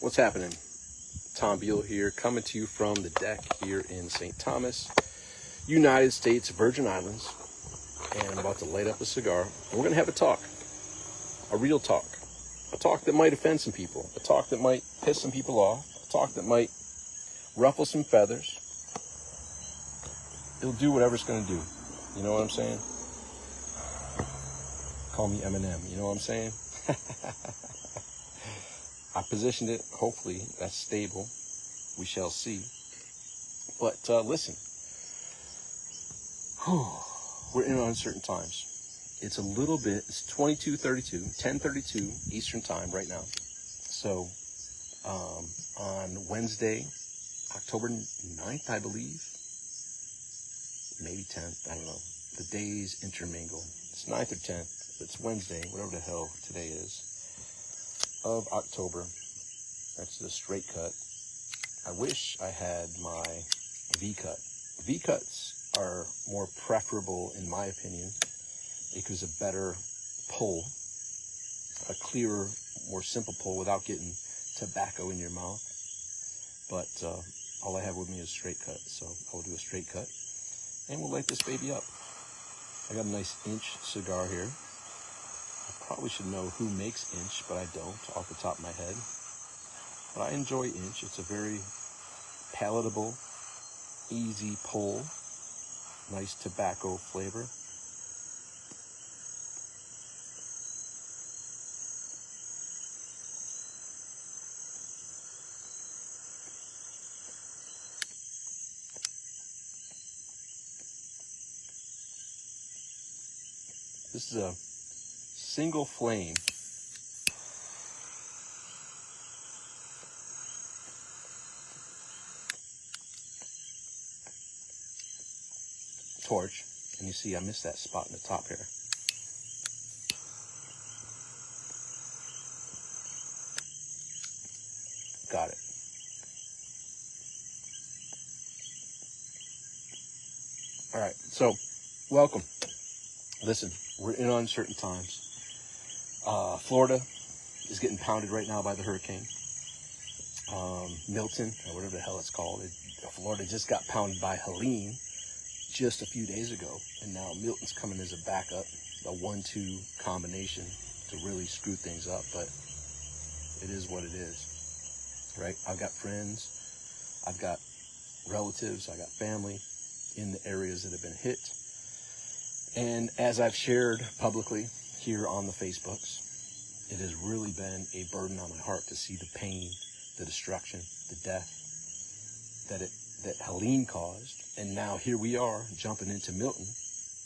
What's happening? Tom Beal here, coming to you from the deck here in St. Thomas, United States Virgin Islands. And I'm about to light up a cigar. And we're going to have a talk. A real talk. A talk that might offend some people. A talk that might piss some people off. A talk that might ruffle some feathers. It'll do whatever it's going to do. You know what I'm saying? Call me Eminem. You know what I'm saying? I positioned it. Hopefully that's stable. We shall see. But listen. We're in uncertain times. It's a little bit, it's 10:32 Eastern time right now. So on Wednesday, October 9th, I believe, maybe 10th, I don't know. The days intermingle. It's 9th or 10th, but it's Wednesday, whatever the hell today is, of October. That's the straight cut. I wish I had my V-cut. V-cuts are more preferable, in my opinion. It gives a better pull, a clearer, more simple pull without getting tobacco in your mouth. But all I have with me is straight cut, so I will do a straight cut, and we'll light this baby up. I got a nice inch cigar here. I probably should know who makes inch, but I don't off the top of my head. But I enjoy inch. It's a very palatable, easy pull, nice tobacco flavor. This is a single flame torch, and you see I missed that spot in the top here. Got it. All right, so welcome. Listen, we're in uncertain times. Florida is getting pounded right now by the hurricane. Milton, or whatever the hell it's called. Florida just got pounded by Helene just a few days ago. And now Milton's coming as a backup, a 1-2 combination to really screw things up. But it is what it is, right? I've got friends, I've got relatives, I got family in the areas that have been hit. And as I've shared publicly here on the Facebooks, it has really been a burden on my heart to see the pain, the destruction, the death that Helene caused. And now here we are jumping into Milton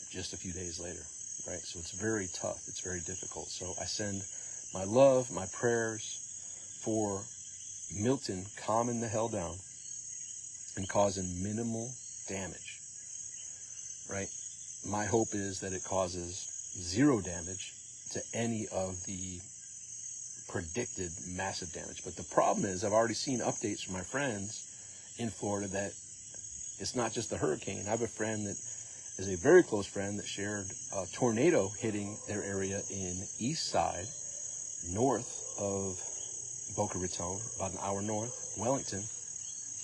just a few days later, right? So it's very tough. It's very difficult. So I send my love, my prayers for Milton calming the hell down and causing minimal damage, right? My hope is that it causes zero damage to any of the predicted massive damage. But the problem is I've already seen updates from my friends in Florida that it's not just the hurricane. I have a friend that is a very close friend that shared a tornado hitting their area in East Side, north of Boca Raton, about an hour north, Wellington,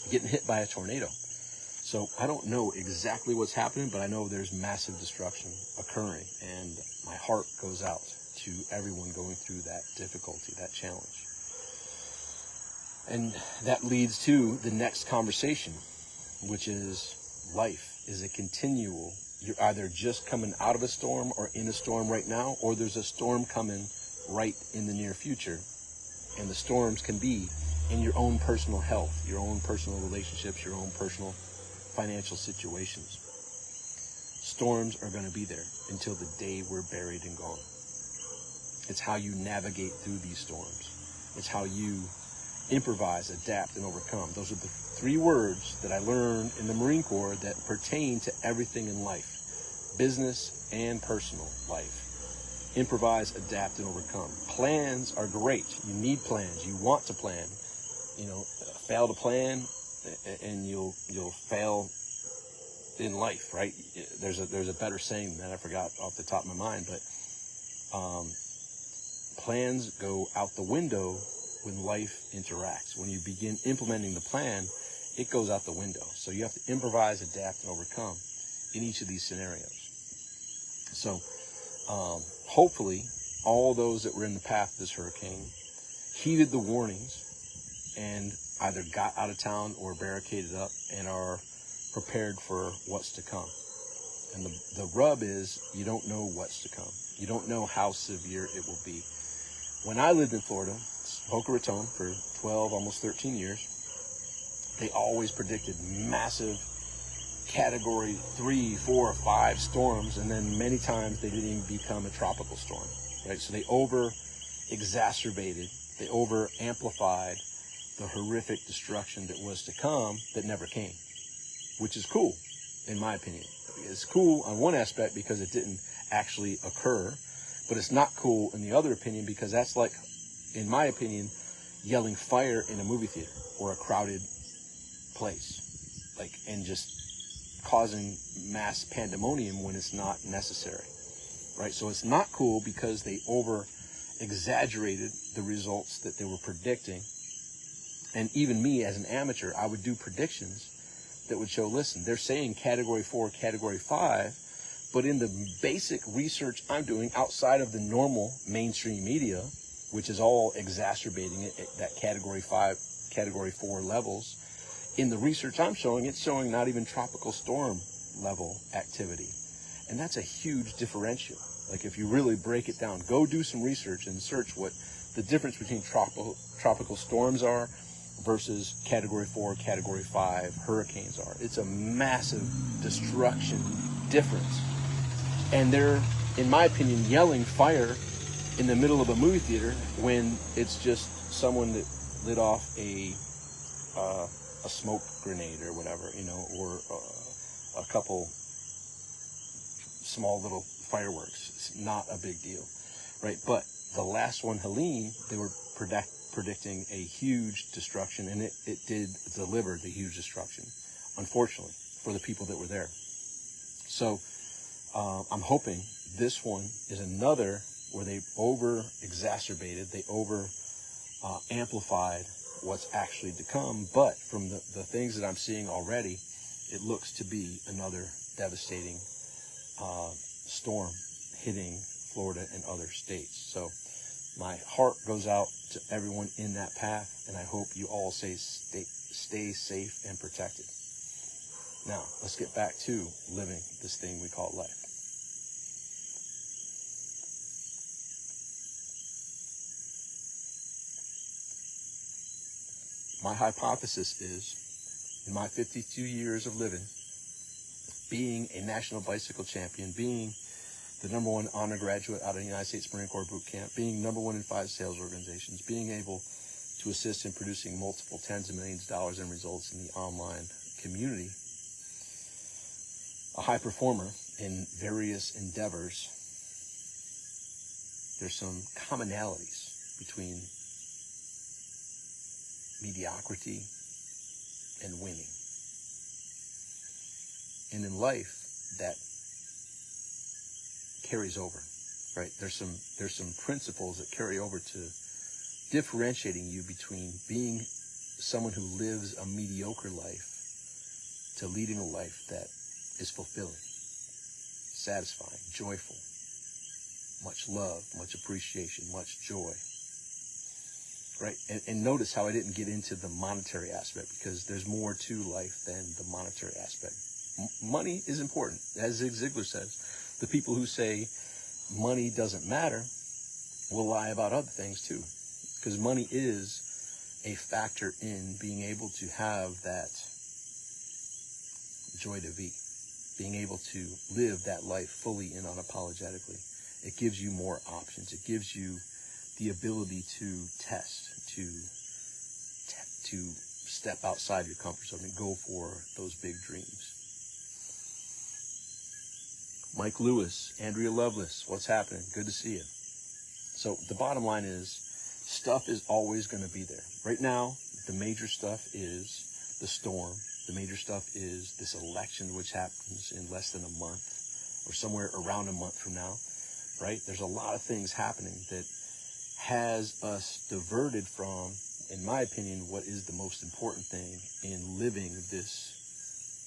getting hit by a tornado. So I don't know exactly what's happening, but I know there's massive destruction occurring, and my heart goes out to everyone going through that difficulty, that challenge. And that leads to the next conversation, which is life is a continual. You're either just coming out of a storm or in a storm right now, or there's a storm coming right in the near future. And the storms can be in your own personal health, your own personal relationships, your own personal financial situations. Storms are going to be there until the day we're buried and gone. It's how you navigate through these storms. It's how you improvise, adapt, and overcome. Those are the 3 words that I learned in the Marine Corps that pertain to everything in life, business and personal life. Improvise, adapt, and overcome. Plans are great. You need plans. You want to plan. You know, fail to plan, and you'll fail in life, right? There's a better saying that I forgot off the top of my mind, but plans go out the window when life interacts. When you begin implementing the plan, it goes out the window. So you have to improvise, adapt, and overcome in each of these scenarios. So hopefully all those that were in the path of this hurricane heeded the warnings and either got out of town or barricaded up and are prepared for what's to come. And the rub is you don't know what's to come. You don't know how severe it will be. When I lived in Florida, Boca Raton, for 12, almost 13 years, they always predicted massive category 3, 4, 5 storms, and then many times they didn't even become a tropical storm, right? So they over-exacerbated, they over-amplified the horrific destruction that was to come that never came, which is cool, in my opinion. It's cool on one aspect because it didn't actually occur, but it's not cool in the other opinion because that's like, in my opinion, yelling fire in a movie theater or a crowded place, like, and just causing mass pandemonium when it's not necessary, right? So it's not cool because they over exaggerated the results that they were predicting. And even me as an amateur, I would do predictions that would show, listen, they're saying category 4, category 5, but in the basic research I'm doing outside of the normal mainstream media, which is all exacerbating it at that category 5, category 4 levels, in the research I'm showing, it's showing not even tropical storm level activity. And that's a huge differential. Like, if you really break it down, go do some research and search what the difference between tropical storms are versus category 4, category 5 hurricanes are. It's a massive destruction difference. And they're, in my opinion, yelling fire in the middle of a movie theater when it's just someone that lit off a smoke grenade or whatever, you know, or a couple small little fireworks. It's not a big deal, right? But the last one, Helene, they were predicting a huge destruction, and it did deliver the huge destruction, unfortunately, for the people that were there. So I'm hoping this one is another where they over-exacerbated, they over-amplified what's actually to come. But from the things that I'm seeing already, it looks to be another devastating storm hitting Florida and other states. So my heart goes out to everyone in that path, and I hope you all stay safe and protected. Now, let's get back to living this thing we call life. My hypothesis is, in my 52 years of living, being a national bicycle champion, being the #1 honor graduate out of the United States Marine Corps boot camp, being #1 in 5 sales organizations, being able to assist in producing multiple tens of millions of dollars in results in the online community, a high performer in various endeavors, there's some commonalities between mediocrity and winning. And in life, that carries over, right? There's some principles that carry over to differentiating you between being someone who lives a mediocre life to leading a life that is fulfilling, satisfying, joyful, much love, much appreciation, much joy, right? And notice how I didn't get into the monetary aspect, because there's more to life than the monetary aspect. Money is important. As Zig Ziglar says, the people who say money doesn't matter will lie about other things too, because money is a factor in being able to have that joy de vie, being able to live that life fully and unapologetically. It gives you more options. It gives you the ability to test, to step outside your comfort zone and go for those big dreams. Mike Lewis, Andrea Lovelace, what's happening? Good to see you. So the bottom line is, stuff is always going to be there. Right now, the major stuff is the storm. The major stuff is this election, which happens in less than a month or somewhere around a month from now, right? There's a lot of things happening that has us diverted from in my opinion, what is the most important thing in living this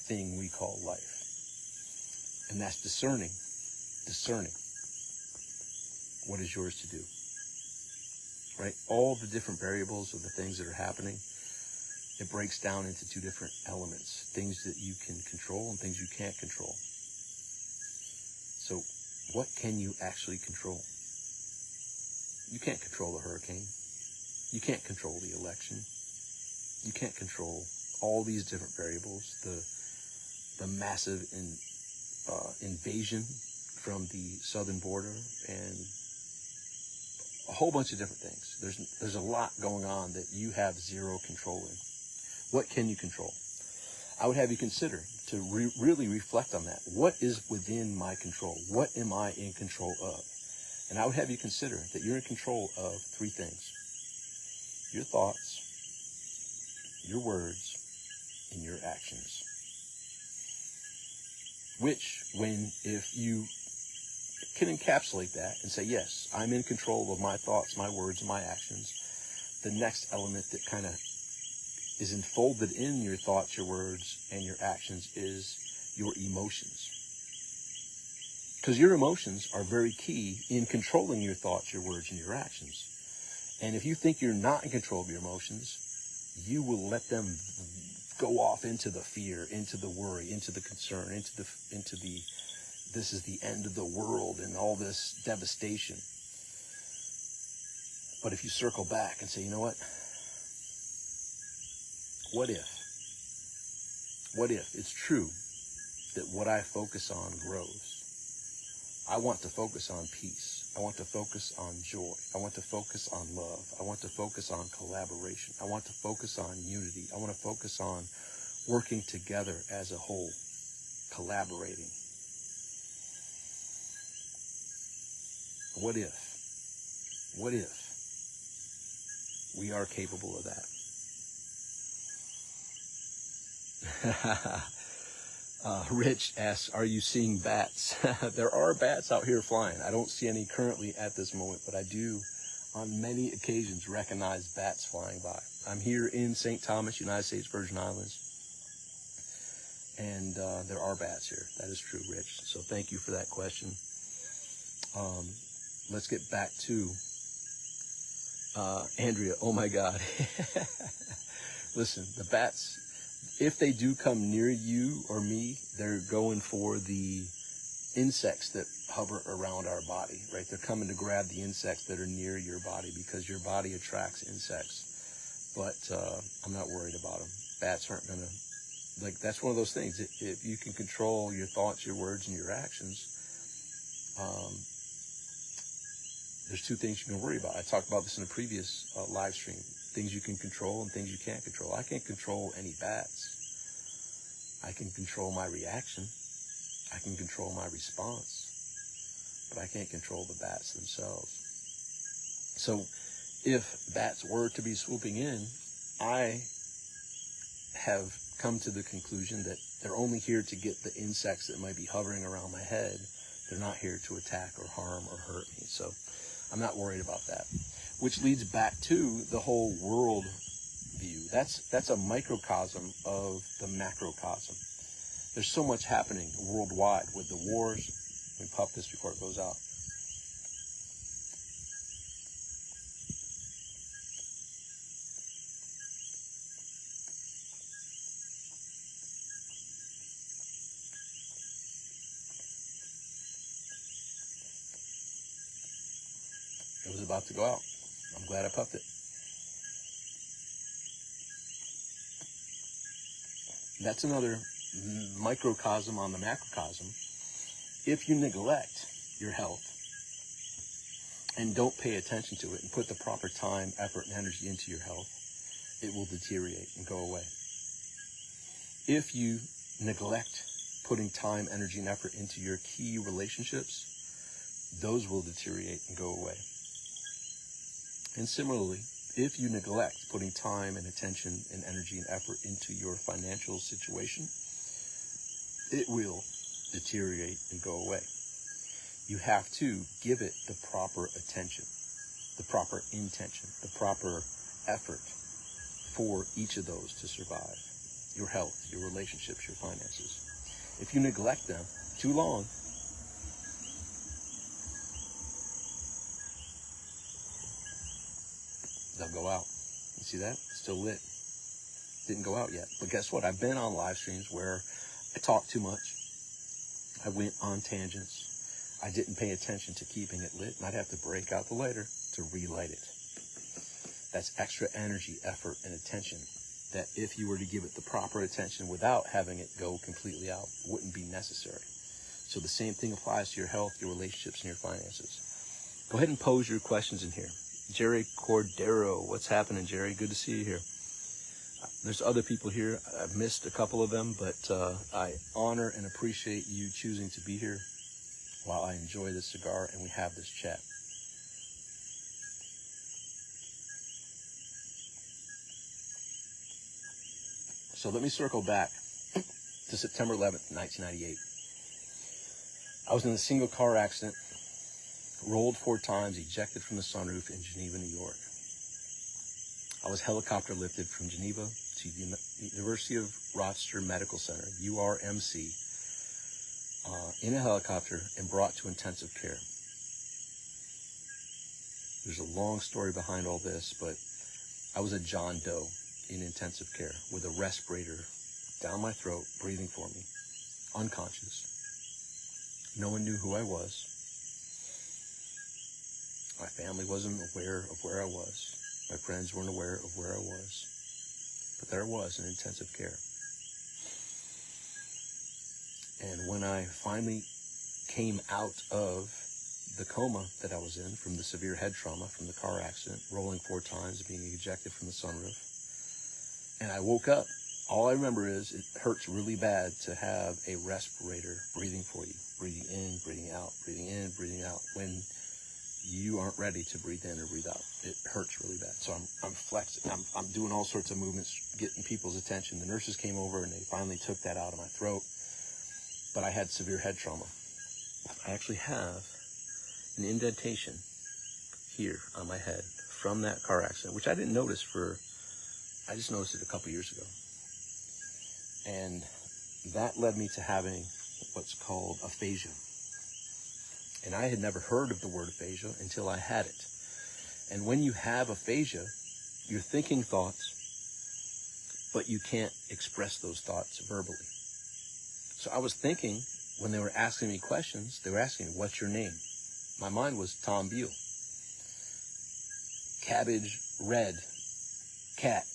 thing we call life. And that's discerning what is yours to do, right? All the different variables of the things that are happening, it breaks down into two different elements, things that you can control and things you can't control. So what can you actually control? You can't control the hurricane. You can't control the election. You can't control all these different variables, the massive invasion from the southern border, and a whole bunch of different things. There's a lot going on that you have zero control in. What can you control? I would have you consider to really reflect on that. What is within my control? What am I in control of? And I would have you consider that you're in control of three things: your thoughts, your words, and your actions. Which, if you can encapsulate that and say, yes, I'm in control of my thoughts, my words, and my actions, the next element that kind of is enfolded in your thoughts, your words, and your actions is your emotions. Because your emotions are very key in controlling your thoughts, your words, and your actions. And if you think you're not in control of your emotions, you will let them go off into the fear, into the worry, into the concern, into the this is the end of the world and all this devastation. But if you circle back and say, you know what? What if it's true that what I focus on grows? I want to focus on peace. I want to focus on joy. I want to focus on love. I want to focus on collaboration. I want to focus on unity. I want to focus on working together as a whole, collaborating. What if we are capable of that? Rich asks, are you seeing bats? There are bats out here flying. I don't see any currently at this moment, but I do on many occasions recognize bats flying by. I'm here in St. Thomas, United States Virgin Islands, and there are bats here. That is true, Rich. So thank you for that question. Let's get back to Andrea. Oh my God. Listen, the bats, if they do come near you or me, they're going for the insects that hover around our body, right? They're coming to grab the insects that are near your body because your body attracts insects. But I'm not worried about them. Bats aren't going to, that's one of those things. If you can control your thoughts, your words, and your actions, there's two things you can worry about. I talked about this in a previous live stream. Things you can control and things you can't control. I can't control any bats. I can control my reaction. I can control my response. But I can't control the bats themselves. So if bats were to be swooping in, I have come to the conclusion that they're only here to get the insects that might be hovering around my head. They're not here to attack or harm or hurt me. So I'm not worried about that. Which leads back to the whole world view. That's a microcosm of the macrocosm. There's so much happening worldwide with the wars. Let me pop this before it goes out. It was about to go out. I'm glad I puffed it. That's another microcosm on the macrocosm. If you neglect your health and don't pay attention to it and put the proper time, effort, and energy into your health, it will deteriorate and go away. If you neglect putting time, energy, and effort into your key relationships, those will deteriorate and go away. And similarly, if you neglect putting time and attention and energy and effort into your financial situation, it will deteriorate and go away. You have to give it the proper attention, the proper intention, the proper effort, for each of those to survive. Your health, your relationships, your finances. If you neglect them too long, they'll go out. You see that? It's still lit. Didn't go out yet. But guess what? I've been on live streams where I talked too much. I went on tangents. I didn't pay attention to keeping it lit, and I'd have to break out the lighter to relight it. That's extra energy, effort, and attention that if you were to give it the proper attention without having it go completely out, wouldn't be necessary. So the same thing applies to your health, your relationships, and your finances. Go ahead and pose your questions in here. Jerry Cordero, what's happening, Jerry? Good to see you here. There's other people here. I've missed a couple of them, but I honor and appreciate you choosing to be here while I enjoy this cigar and we have this chat. So let me circle back to September 11th, 1998. I was in a single car accident, rolled 4 times, ejected from the sunroof in Geneva, New York. I was helicopter lifted from Geneva to the University of Rochester Medical Center, URMC, in a helicopter and brought to intensive care. There's a long story behind all this, but I was a John Doe in intensive care with a respirator down my throat, breathing for me, unconscious. No one knew who I was. My family wasn't aware of where I was. My friends weren't aware of where I was. But there I was in intensive care. And when I finally came out of the coma that I was in from the severe head trauma from the car accident, rolling 4 times, being ejected from the sunroof, and I woke up, all I remember is it hurts really bad to have a respirator breathing for you, breathing in, breathing out, breathing in, breathing out, when you aren't ready to breathe in or breathe out. It hurts really bad. So I'm flexing. I'm doing all sorts of movements, getting people's attention. The nurses came over and they finally took that out of my throat. But I had severe head trauma. I actually have an indentation here on my head from that car accident, which I didn't notice I just noticed it a couple years ago. And that led me to having what's called aphasia. And I had never heard of the word aphasia until I had it. And when you have aphasia, you're thinking thoughts, but you can't express those thoughts verbally. So I was thinking, when they were asking me questions, they were asking me, what's your name? My mind was Tom Beal. Cabbage, red, cat.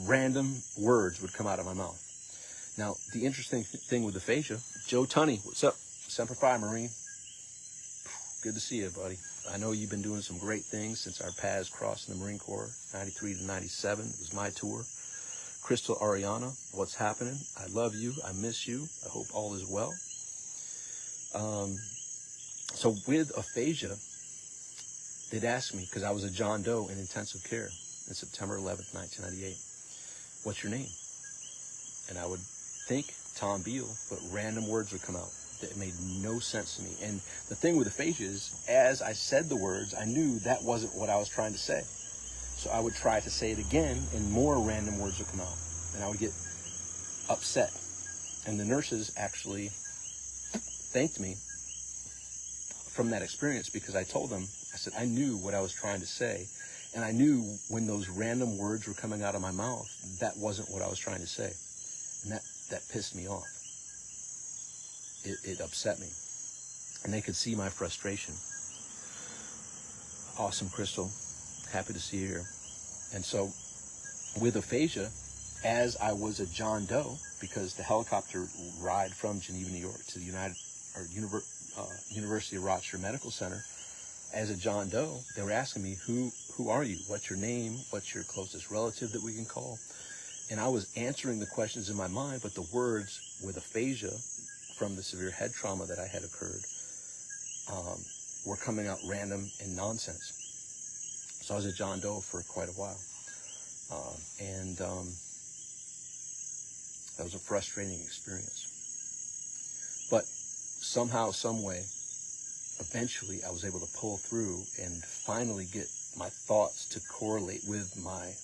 Random words would come out of my mouth. Now, the interesting thing with aphasia, Joe Tunney, what's up? Semper Fi, Marine. Good to see you, buddy. I know you've been doing some great things since our paths crossed in the Marine Corps, 93 to 97. It was my tour. Crystal Ariana, what's happening? I love you. I miss you. I hope all is well. So with aphasia, they'd ask me, because I was a John Doe in intensive care in September 11th, 1998, what's your name? And I would think Tom Beal, but random words would come out that made no sense to me. And the thing with aphasia is, as I said the words, I knew that wasn't what I was trying to say. So I would try to say it again, and more random words would come out. And I would get upset. And the nurses actually thanked me from that experience, because I told them, I said, I knew what I was trying to say. And I knew when those random words were coming out of my mouth, that wasn't what I was trying to say. And that pissed me off. It upset me. And they could see my frustration. Awesome, Crystal. Happy to see you here. And so with aphasia, as I was a John Doe, because the helicopter ride from Geneva, New York to the University of Rochester Medical Center, as a John Doe, they were asking me, who are you? What's your name? What's your closest relative that we can call? And I was answering the questions in my mind, but the words with aphasia from the severe head trauma that I had occurred were coming out random and nonsense. So I was a John Doe for quite a while. And that was a frustrating experience. But somehow, some way, eventually I was able to pull through and finally get my thoughts to correlate with my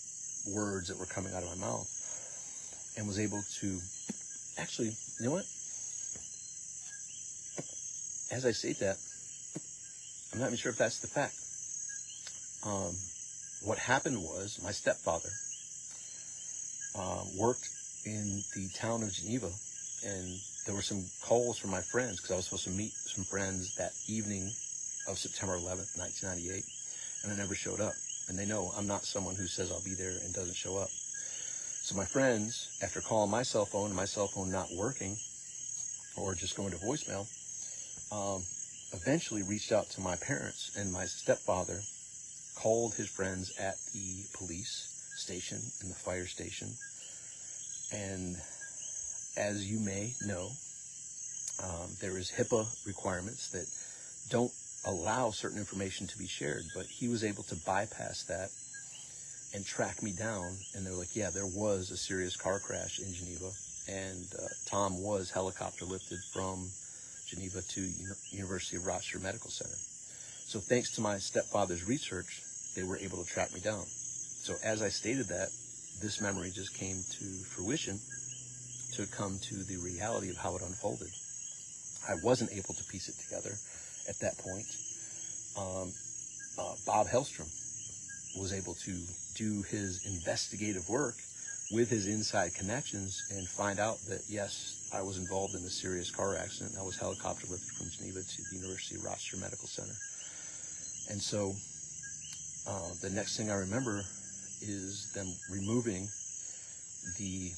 words that were coming out of my mouth, and was able to actually, you know what? As I state that, I'm not even sure if that's the fact. What happened was my stepfather worked in the town of Geneva, and there were some calls from my friends because I was supposed to meet some friends that evening of September 11th, 1998, and I never showed up. And they know I'm not someone who says I'll be there and doesn't show up. So my friends, after calling my cell phone and my cell phone not working or just going to voicemail, eventually reached out to my parents, and my stepfather called his friends at the police station and the fire station. And as you may know, there is HIPAA requirements that don't allow certain information to be shared, but he was able to bypass that and track me down. And they're like, yeah, there was a serious car crash in Geneva, and Tom was helicopter lifted from Geneva to University of Rochester Medical Center. So thanks to my stepfather's research, they were able to track me down. So as I stated that, this memory just came to fruition to come to the reality of how it unfolded. I wasn't able to piece it together at that point. Bob Hellstrom was able to do his investigative work with his inside connections and find out that, yes, I was involved in a serious car accident. I was helicopter lifted from Geneva to the University of Rochester Medical Center. And so the next thing I remember is them removing the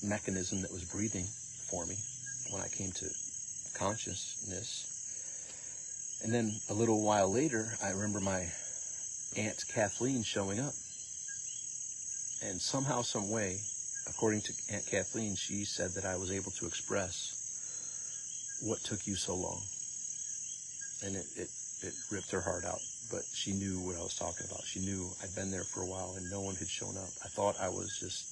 mechanism that was breathing for me when I came to consciousness. And then a little while later, I remember my Aunt Kathleen showing up. And somehow, some way, according to Aunt Kathleen, she said that I was able to express what took you so long. And it ripped her heart out. But she knew what I was talking about. She knew I'd been there for a while and no one had shown up. I thought I was just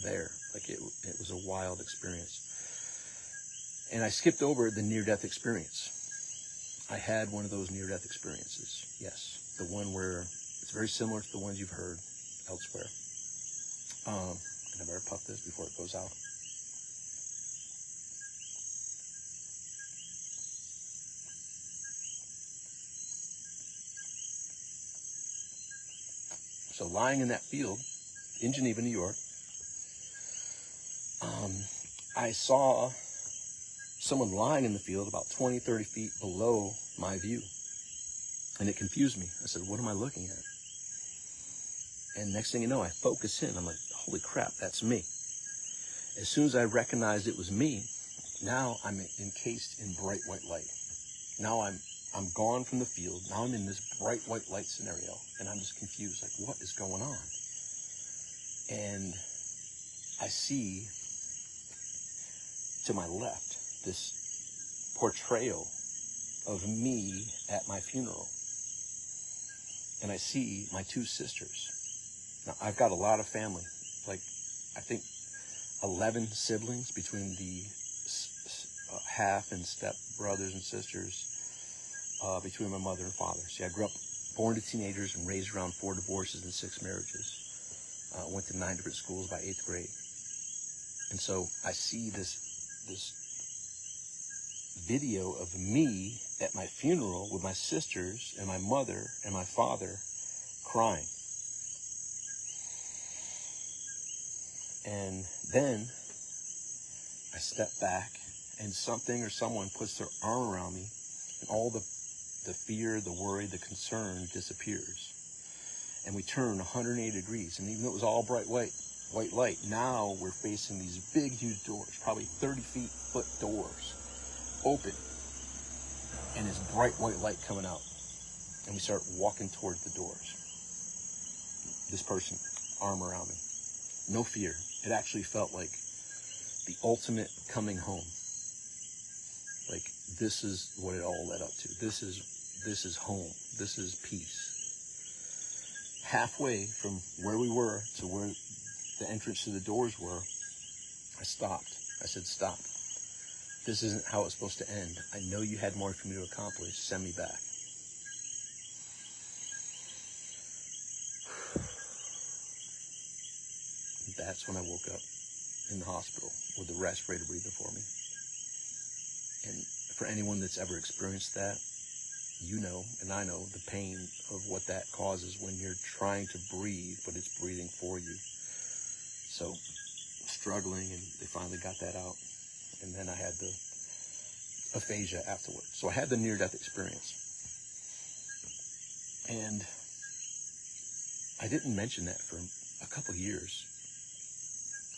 there. Like it was a wild experience. And I skipped over the near-death experience. I had one of those near-death experiences. Yes. The one where it's very similar to the ones you've heard elsewhere. And I better puff this before it goes out. So lying in that field in Geneva, New York, I saw someone lying in the field about 20, 30 feet below my view. And it confused me. I said, what am I looking at? And next thing you know, I focus in. I'm like, holy crap, that's me. As soon as I recognized it was me, now I'm encased in bright white light. Now I'm gone from the field. Now I'm in this bright white light scenario. And I'm just confused, like, what is going on? And I see to my left this portrayal of me at my funeral. And I see my two sisters. Now, I've got a lot of family, like I think 11 siblings between the half and step brothers and sisters, between my mother and father. See, I grew up born to teenagers and raised around 4 divorces and 6 marriages. Went to 9 different schools by 8th grade. And so I see this video of me at my funeral with my sisters and my mother and my father crying. And then I step back and something or someone puts their arm around me, and all the fear, the worry, the concern disappears. And we turn 180 degrees. And even though it was all bright white light, now we're facing these big, huge doors, probably 30 foot doors, open. And this bright white light coming out. And we start walking toward the doors. This person, arm around me. No fear. It actually felt like the ultimate coming home. Like, this is what it all led up to. This is home. This is peace. Halfway from where we were to where the entrance to the doors were, I stopped. I said, stop. This isn't how it's supposed to end. I know you had more for me to accomplish. Send me back. that's when I woke up in the hospital with the respirator breathing for me. And for anyone that's ever experienced that, you know, and I know the pain of what that causes when you're trying to breathe, but it's breathing for you. So struggling, and they finally got that out. And then I had the aphasia afterwards. So I had the near-death experience. And I didn't mention that for a couple of years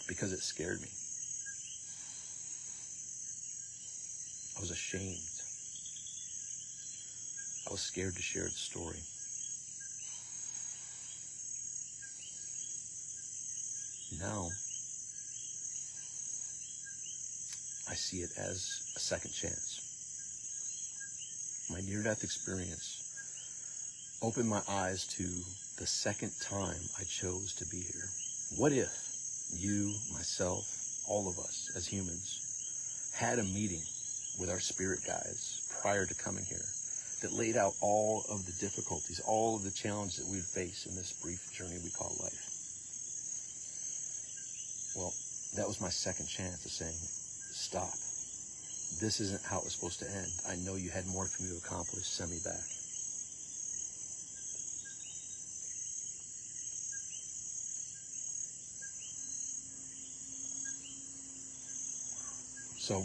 because it scared me. I was ashamed. I was scared to share the story. Now, I see it as a second chance. My near-death experience opened my eyes to the second time I chose to be here. What if you, myself, all of us as humans had a meeting with our spirit guides prior to coming here that laid out all of the difficulties, all of the challenges that we would face in this brief journey we call life? Well, that was my second chance of saying, stop. This isn't how it was supposed to end. I know you had more for me to accomplish. Send me back. So,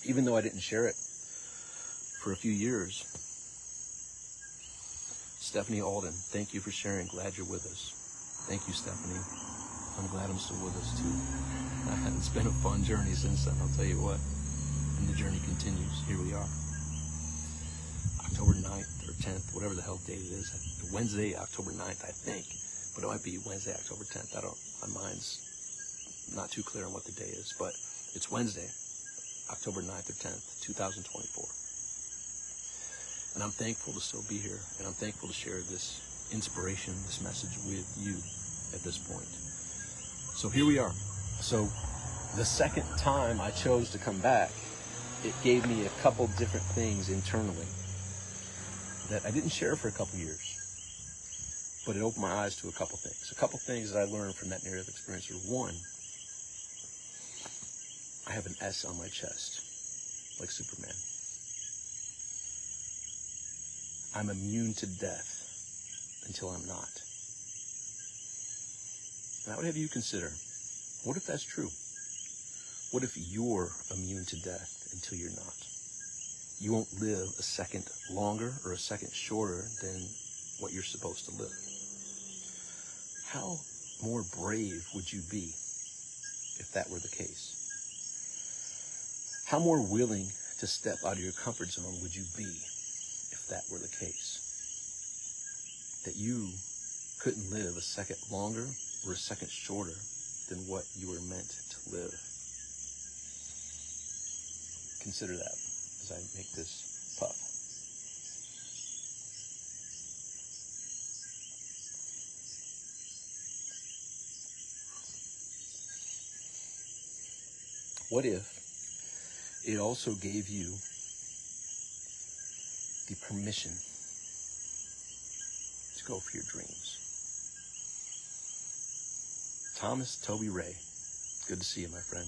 even though I didn't share it for a few years, Stephanie Alden, thank you for sharing. Glad you're with us. Thank you, Stephanie. I'm glad I'm still with us, too. It's been a fun journey since then, I'll tell you what. And the journey continues. Here we are. October 9th or 10th, whatever the hell date it is. Wednesday, October 9th, I think. But it might be Wednesday, October 10th. My mind's not too clear on what the day is. But it's Wednesday, October 9th or 10th, 2024. And I'm thankful to still be here. And I'm thankful to share this inspiration, this message with you at this point. So here we are. So the second time I chose to come back, it gave me a couple different things internally that I didn't share for a couple years. But it opened my eyes to a couple things. A couple things that I learned from that near-death experience are, one, I have an S on my chest, like Superman. I'm immune to death until I'm not. And I would have you consider, what if that's true? What if you're immune to death until you're not? You won't live a second longer or a second shorter than what you're supposed to live. How more brave would you be if that were the case? How more willing to step out of your comfort zone would you be if that were the case? That you couldn't live a second longer or a second shorter than what you were meant to live. Consider that as I make this puff. What if it also gave you the permission to go for your dreams? Thomas Toby Ray, good to see you, my friend.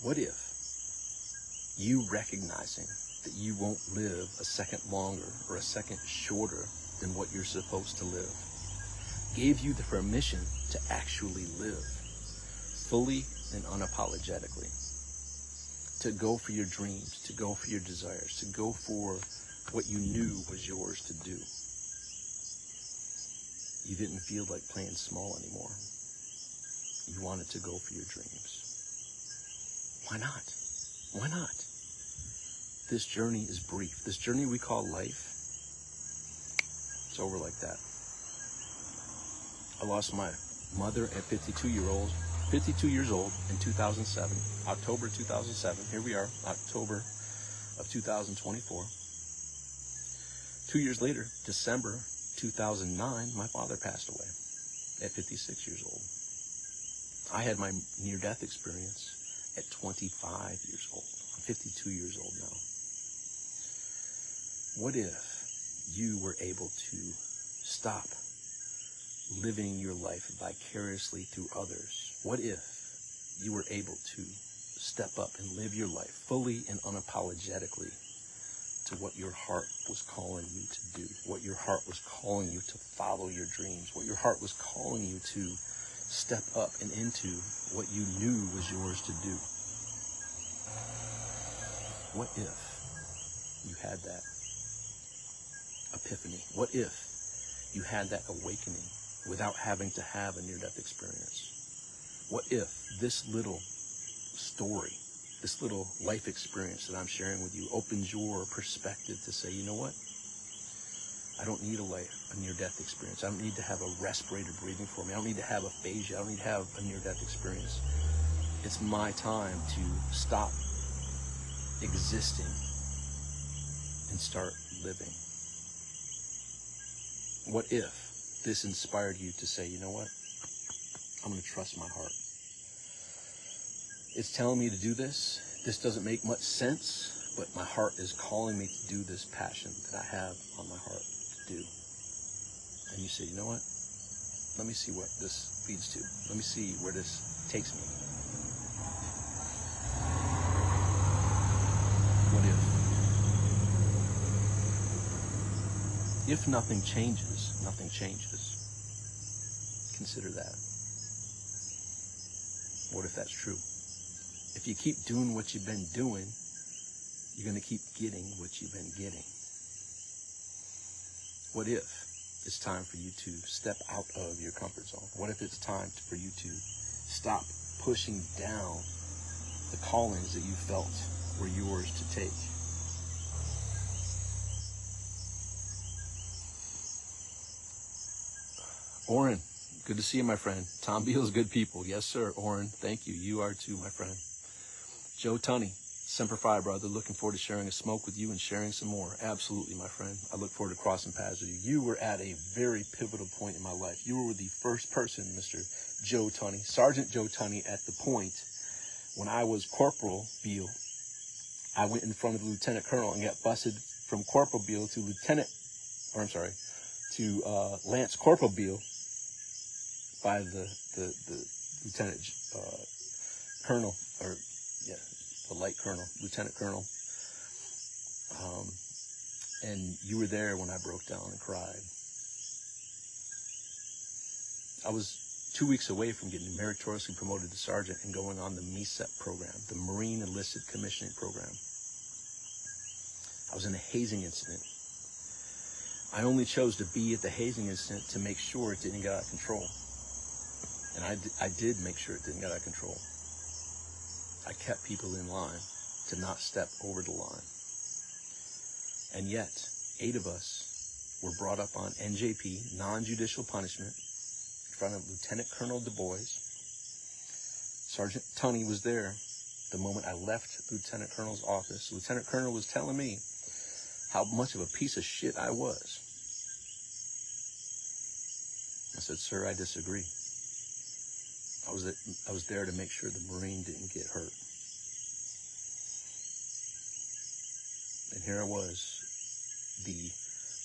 What if you recognizing that you won't live a second longer or a second shorter than what you're supposed to live gave you the permission to actually live fully and unapologetically, to go for your dreams, to go for your desires, to go for what you knew was yours to do? You didn't feel like playing small anymore. You wanted to go for your dreams. Why not? Why not? This journey is brief. This journey we call life, it's over like that. I lost my mother at 52 years old in 2007, October 2007. Here we are, October of 2024. 2 years later, December 2009, my father passed away at 56 years old. I had my near-death experience at 25 years old. I'm 52 years old now. What if you were able to stop, living your life vicariously through others? What if you were able to step up and live your life fully and unapologetically to what your heart was calling you to do, what your heart was calling you to follow your dreams, what your heart was calling you to step up and into what you knew was yours to do? What if you had that epiphany? What if you had that awakening without having to have a near-death experience? What if this little story, this little life experience that I'm sharing with you opens your perspective to say, you know what? I don't need a near-death experience. I don't need to have a respirator breathing for me. I don't need to have aphasia. I don't need to have a near-death experience. It's my time to stop existing and start living. What if this inspired you to say, you know what? I'm going to trust my heart. It's telling me to do this. This doesn't make much sense, but my heart is calling me to do this passion that I have on my heart to do. And you say, you know what? Let me see what this leads to. Let me see where this takes me. What if? If nothing changes, nothing changes. Consider that. What if that's true? If you keep doing what you've been doing, you're going to keep getting what you've been getting. What if it's time for you to step out of your comfort zone? What if it's time for you to stop pushing down the callings that you felt were yours to take? Oren, good to see you, my friend. Tom Beal's good people. Yes, sir. Oren, thank you. You are too, my friend. Joe Tunney, Semper Fi, brother. Looking forward to sharing a smoke with you and sharing some more. Absolutely, my friend. I look forward to crossing paths with you. You were at a very pivotal point in my life. You were the first person, Mr. Joe Tunney, Sergeant Joe Tunney, at the point when I was Corporal Beal. I went in front of the Lieutenant Colonel and got busted from Corporal Beal to Lance Corporal Beal by the Lieutenant Colonel, the Light Colonel, Lieutenant Colonel. And you were there when I broke down and cried. I was 2 weeks away from getting meritoriously promoted to sergeant and going on the MESEP program, the Marine Enlisted Commissioning Program. I was in a hazing incident. I only chose to be at the hazing incident to make sure it didn't get out of control. And I did make sure it didn't get out of control. I kept people in line to not step over the line. And yet, 8 of us were brought up on NJP, non-judicial punishment, in front of Lieutenant Colonel Du Bois. Sergeant Tunney was there the moment I left Lieutenant Colonel's office. Lieutenant Colonel was telling me how much of a piece of shit I was. I said, sir, I disagree. I was there to make sure the Marine didn't get hurt. And here I was, the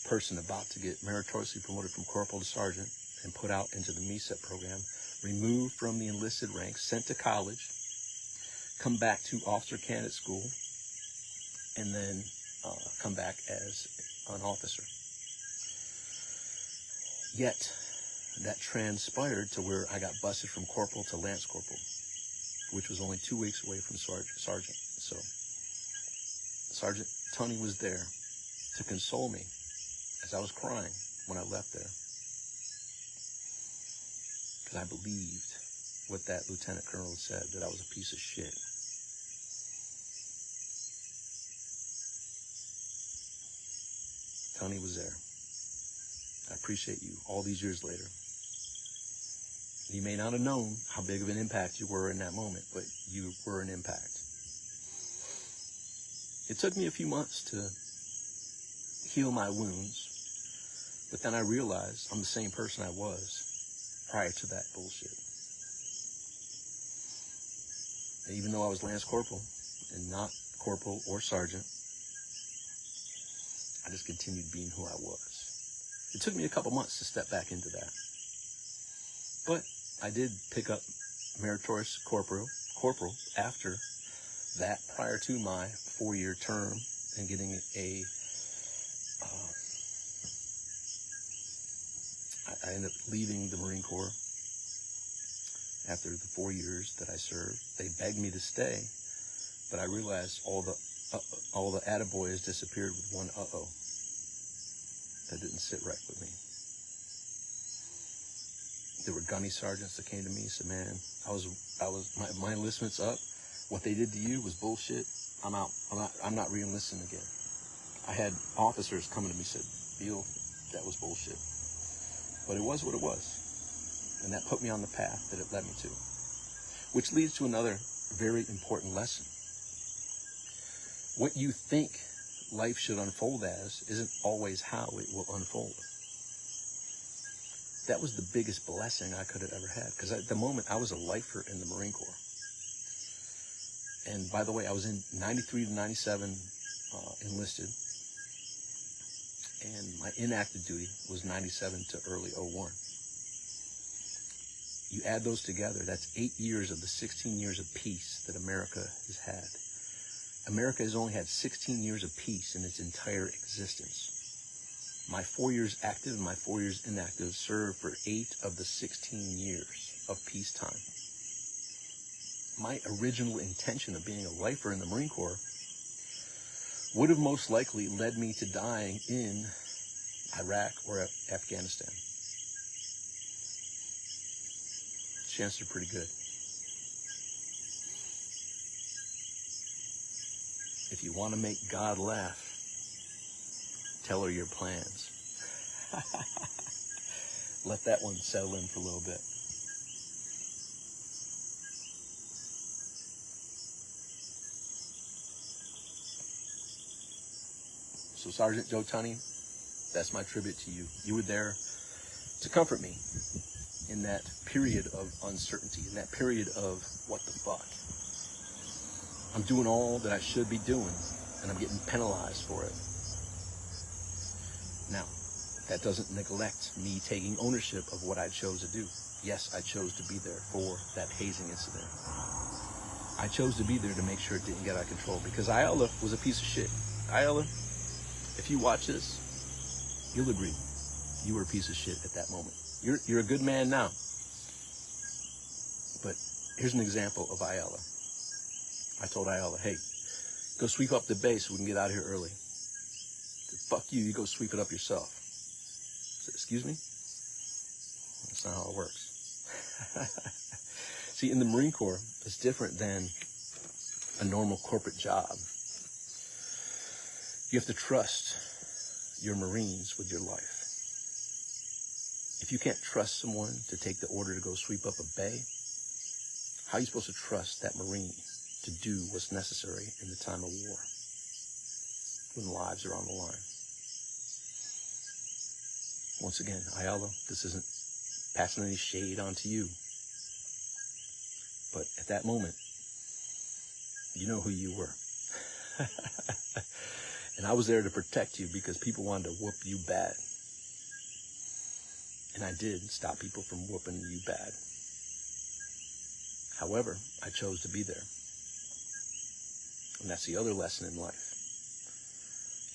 person about to get meritoriously promoted from corporal to sergeant and put out into the MESEP program, removed from the enlisted ranks, sent to college, come back to officer candidate school, and then come back as an officer. Yet, that transpired to where I got busted from corporal to lance corporal, which was only 2 weeks away from sergeant. So Sergeant Tunney was there to console me as I was crying when I left there, because I believed what that Lieutenant Colonel said, that I was a piece of shit. Tunney was there. I appreciate you all these years later. You may not have known how big of an impact you were in that moment, but you were an impact. It took me a few months to heal my wounds, but then I realized I'm the same person I was prior to that bullshit. And even though I was Lance Corporal and not Corporal or Sergeant, I just continued being who I was. It took me a couple months to step back into that. But I did pick up meritorious corporal after that, prior to my 4-year term, and getting I ended up leaving the Marine Corps after the 4 years that I served. They begged me to stay, but I realized all the attaboys disappeared with one uh-oh. That didn't sit right with me. There were gunny sergeants that came to me and said, man, my enlistment's up. What they did to you was bullshit. I'm out. I'm not re-enlisting again. I had officers coming to me and said, Beal, that was bullshit. But it was what it was. And that put me on the path that it led me to. Which leads to another very important lesson. What you think life should unfold as isn't always how it will unfold. That was the biggest blessing I could have ever had. Because at the moment, I was a lifer in the Marine Corps. And by the way, I was in 93 to 97 enlisted. And my inactive duty was 97 to early 01. You add those together, that's 8 years of the 16 years of peace that America has had. America has only had 16 years of peace in its entire existence. My 4 years active and my 4 years inactive served for 8 of the 16 years of peacetime. My original intention of being a lifer in the Marine Corps would have most likely led me to dying in Iraq or Afghanistan. Chances are pretty good. If you want to make God laugh, tell her your plans. Let that one settle in for a little bit. So Sergeant Joe Tunney, that's my tribute to you. You were there to comfort me in that period of uncertainty, in that period of what the fuck. I'm doing all that I should be doing, and I'm getting penalized for it. Now, that doesn't neglect me taking ownership of what I chose to do. Yes, I chose to be there for that hazing incident. I chose to be there to make sure it didn't get out of control, because Ayala was a piece of shit. Ayala, if you watch this, you'll agree. You were a piece of shit at that moment. You're a good man now. But here's an example of Ayala. I told Ayala, hey, go sweep up the base so we can get out of here early. Said, fuck you, you go sweep it up yourself. I said, excuse me? That's not how it works. See, in the Marine Corps, it's different than a normal corporate job. You have to trust your Marines with your life. If you can't trust someone to take the order to go sweep up a bay, how are you supposed to trust that Marine to do what's necessary in the time of war when lives are on the line? Once again, Ayala, this isn't passing any shade onto you. But at that moment, you know who you were. And I was there to protect you because people wanted to whoop you bad. And I did stop people from whooping you bad. However, I chose to be there. And that's the other lesson in life.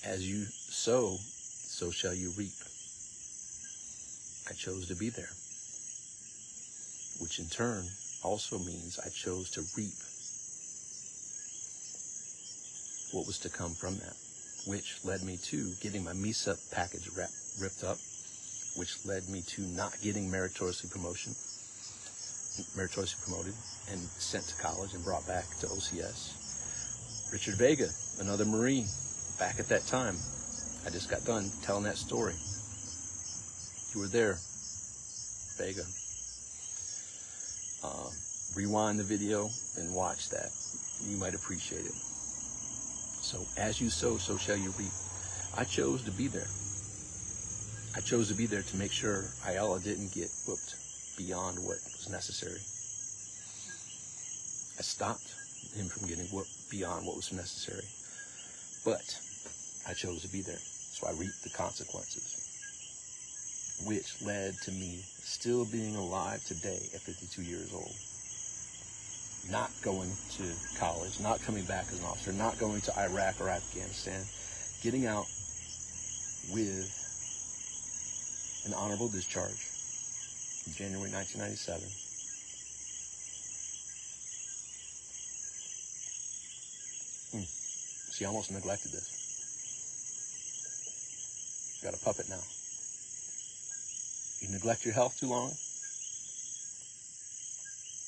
As you sow, so shall you reap. I chose to be there. Which in turn also means I chose to reap what was to come from that. Which led me to getting my MESA package ripped up. Which led me to not getting meritoriously promoted and sent to college and brought back to OCS. Richard Vega, another Marine, back at that time. I just got done telling that story. You were there, Vega. Rewind the video and watch that. You might appreciate it. So as you sow, so shall you reap. I chose to be there. I chose to be there to make sure Ayala didn't get whooped beyond what was necessary. I stopped him from getting whooped beyond what was necessary. But I chose to be there, so I reaped the consequences. which led to me still being alive today at 52 years old. Not going to college, not coming back as an officer, not going to Iraq or Afghanistan, getting out with an honorable discharge in January 1997. See, I almost neglected this. Got a puppet now. You neglect your health too long,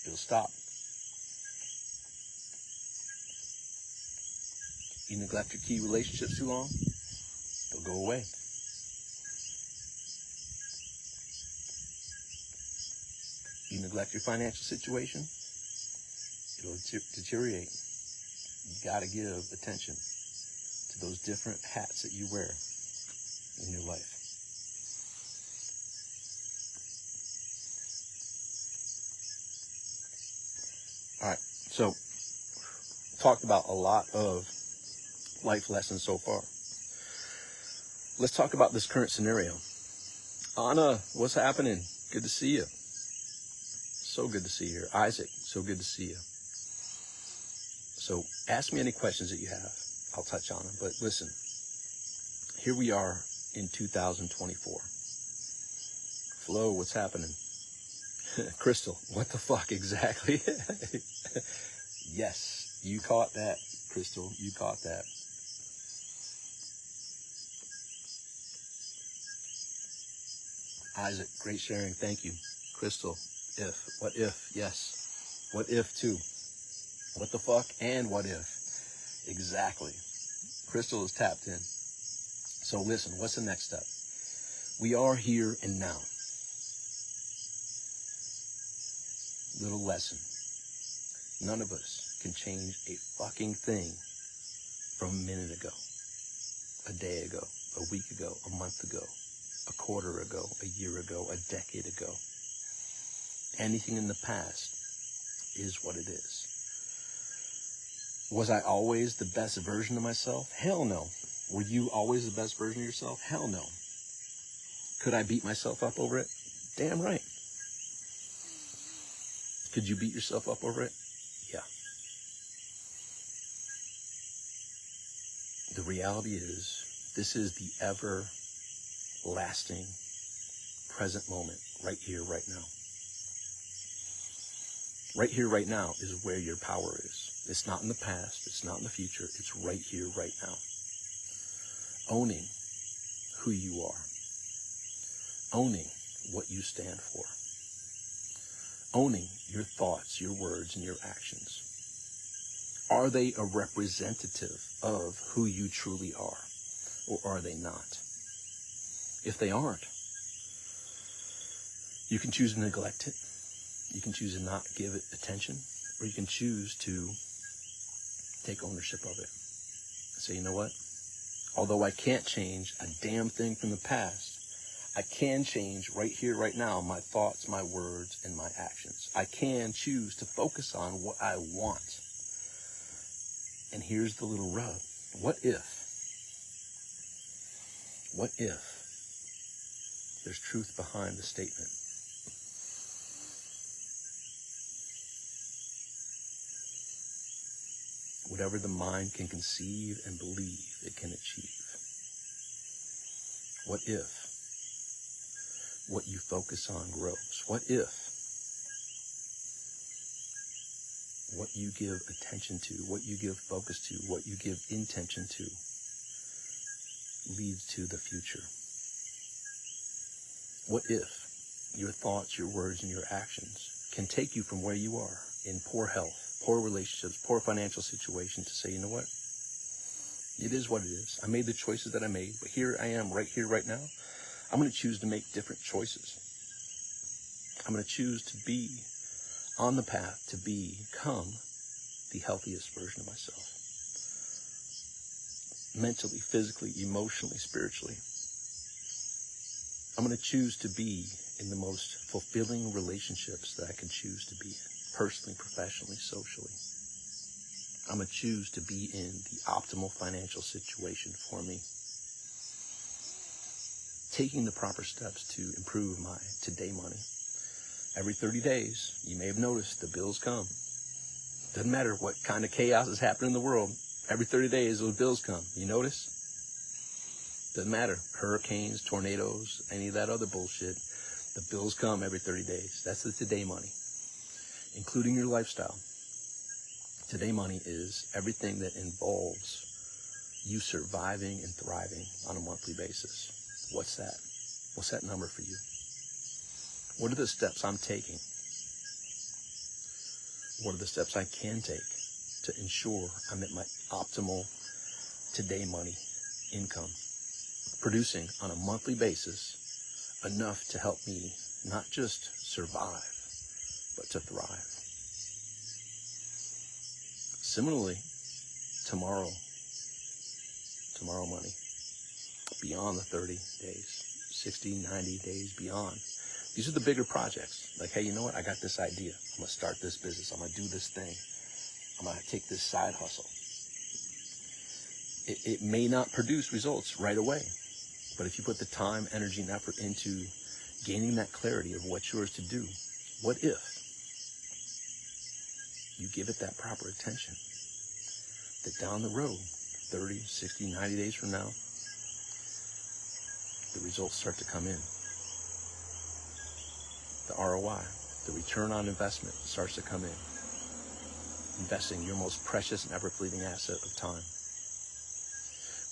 it'll stop. You neglect your key relationships too long, they'll go away. You neglect your financial situation, it'll deteriorate. You gotta give attention to those different hats that you wear in your life. All right, so talked about a lot of life lessons so far. Let's talk about this current scenario. Anna, what's happening? Good to see you. So good to see you here. Isaac, so good to see you. So ask me any questions that you have. I'll touch on them. But listen, here we are in 2024. Flo, what's happening? Crystal, what the fuck exactly? Yes, you caught that, Crystal. You caught that. Isaac, great sharing. Thank you. Crystal, what if? Yes. What if too? What the fuck and what if? Exactly. Crystal is tapped in. So listen, what's the next step? We are here and now. Little lesson. None of us can change a fucking thing from a minute ago, a day ago, a week ago, a month ago, a quarter ago, a year ago, a decade ago. Anything in the past is what it is. Was I always the best version of myself? Hell no. Were you always the best version of yourself? Hell no. Could I beat myself up over it? Damn right. Could you beat yourself up over it? Yeah. The reality is, this is the everlasting present moment, right here, right now. Right here, right now is where your power is. It's not in the past. It's not in the future. It's right here, right now. Owning who you are. Owning what you stand for. Owning your thoughts, your words, and your actions. Are they a representative of who you truly are, or are they not? If they aren't, you can choose to neglect it. You can choose to not give it attention, or you can choose to take ownership of it. Say, you know what? Although I can't change a damn thing from the past, I can change right here, right now, my thoughts, my words, and my actions. I can choose to focus on what I want. And here's the little rub. What if there's truth behind the statement? Whatever the mind can conceive and believe, it can achieve. What if what you focus on grows? What if what you give attention to, what you give focus to, what you give intention to leads to the future? What if your thoughts, your words, and your actions can take you from where you are in poor health, poor relationships, poor financial situation to say, you know what? It is what it is. I made the choices that I made, but here I am right here, right now. I'm going to choose to make different choices. I'm going to choose to be on the path to become the healthiest version of myself. Mentally, physically, emotionally, spiritually. I'm going to choose to be in the most fulfilling relationships that I can choose to be in, personally, professionally, socially. I'm going to choose to be in the optimal financial situation for me. taking the proper steps to improve my today money. Every 30 days, you may have noticed the bills come. Doesn't matter what kind of chaos is happening in the world. Every 30 days, those bills come. You notice? Doesn't matter. Hurricanes, tornadoes, any of that other bullshit. The bills come every 30 days. That's the today money, including your lifestyle. Today money is everything that involves you surviving and thriving on a monthly basis. What's that? What's that number for you? What are the steps I'm taking? What are the steps I can take to ensure I'm at my optimal today money income, producing on a monthly basis enough to help me not just survive, but to thrive? Similarly, tomorrow money, beyond the 30 days, 60, 90 days beyond. These are the bigger projects. Like, hey, you know what? I got this idea. I'm going to start this business. I'm going to do this thing. I'm going to take this side hustle. It may not produce results right away, but if you put the time, energy, and effort into gaining that clarity of what's yours to do, what if you give it that proper attention, that down the road, 30, 60, 90 days from now, the results start to come in. The ROI, the return on investment starts to come in. Investing your most precious and ever-fleeting asset of time.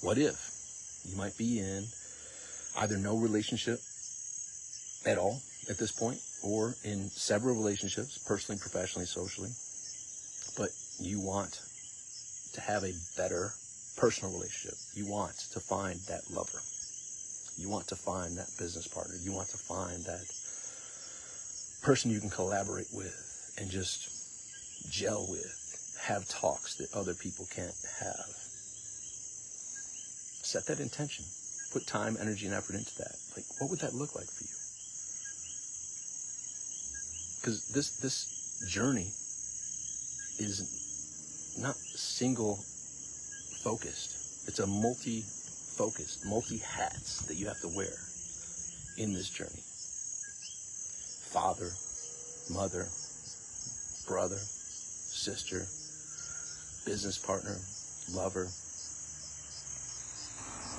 What if you might be in either no relationship at all at this point, or in several relationships, personally, professionally, socially, but you want to have a better personal relationship. You want to find that lover. You want to find that business partner. You want to find that person you can collaborate with and just gel with, have talks that other people can't have. Set that intention. Put time, energy, and effort into that. Like, what would that look like for you? Because this journey is not single focused. It's a multi-focused, multi-hats that you have to wear in this journey. Father, mother, brother, sister, business partner, lover.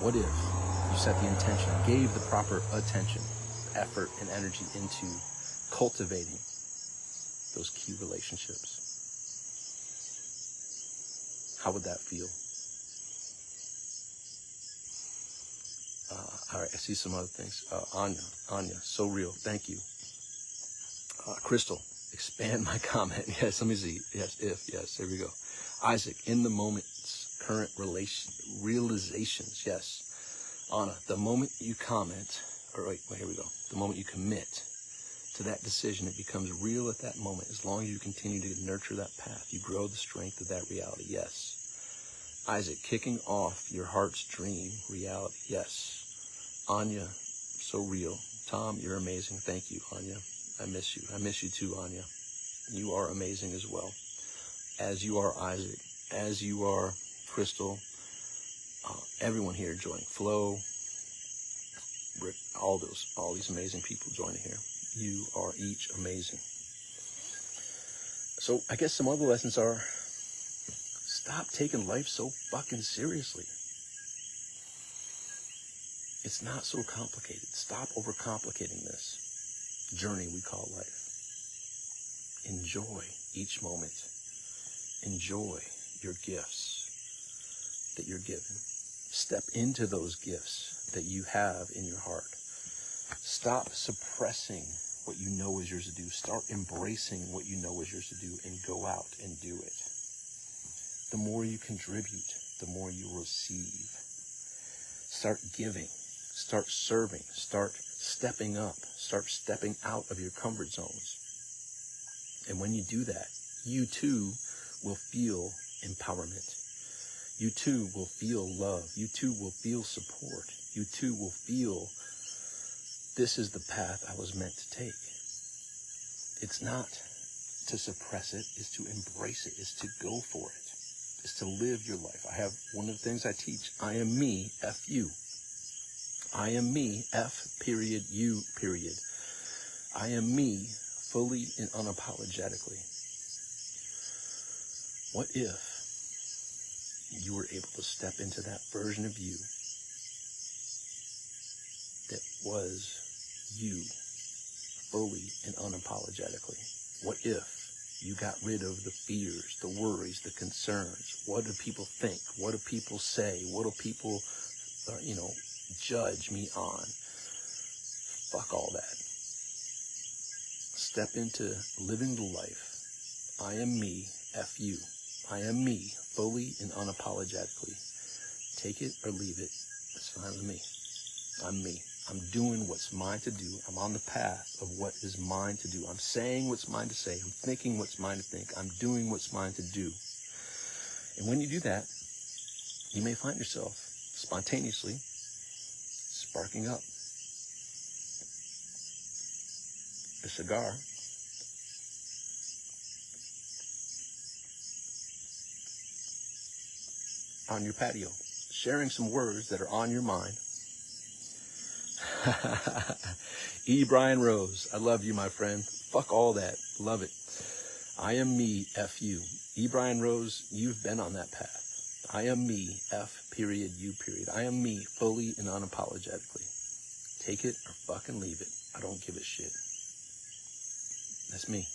What if you set the intention, gave the proper attention, effort, and energy into cultivating those key relationships? How would that feel? All right, I see some other things. Anya, so real. Thank you. Crystal, expand my comment. Yes, let me see. Yes, there we go. Isaac, in the moment's current realizations. Yes. Anna, the moment you comment, or wait, here we go. The moment you commit to that decision, it becomes real at that moment. As long as you continue to nurture that path, you grow the strength of that reality. Yes. Isaac, kicking off your heart's dream reality. Yes. Anya, so real. Tom, you're amazing. Thank you, Anya. I miss you. I miss you too, Anya. You are amazing as well. As you are Isaac. As you are Crystal. Everyone here joining. Flo, Rick, all these amazing people joining here. You are each amazing. So I guess some other lessons are, stop taking life so fucking seriously. It's not so complicated. Stop overcomplicating this journey we call life. Enjoy each moment. Enjoy your gifts that you're given. Step into those gifts that you have in your heart. Stop suppressing what you know is yours to do. Start embracing what you know is yours to do and go out and do it. The more you contribute, the more you receive. Start giving. Start serving. Start stepping up. Start stepping out of your comfort zones. And when you do that, you too will feel empowerment. You too will feel love. You too will feel support. You too will feel, this is the path I was meant to take. It's not to suppress it, it's to embrace it, it's to go for it, it's to live your life. I have one of the things I teach, I am me, F you. I am me, F period, U period. I am me, fully and unapologetically. What if you were able to step into that version of you that was you, fully and unapologetically? What if you got rid of the fears, the worries, the concerns? What do people think? What do people say? What do people, judge me on? Fuck all that. Step into living the life. I am me, F you. I am me, fully and unapologetically. Take it or leave it. It's fine with me. I'm me. I'm doing what's mine to do. I'm on the path of what is mine to do. I'm saying what's mine to say. I'm thinking what's mine to think. I'm doing what's mine to do. And when you do that, you may find yourself spontaneously sparking up a cigar on your patio, sharing some words that are on your mind. E. Brian Rose, I love you, my friend. Fuck all that. Love it. I am me, F you. E. Brian Rose, you've been on that path. I am me, F period, U period. I am me, fully and unapologetically. Take it or fucking leave it. I don't give a shit. That's me.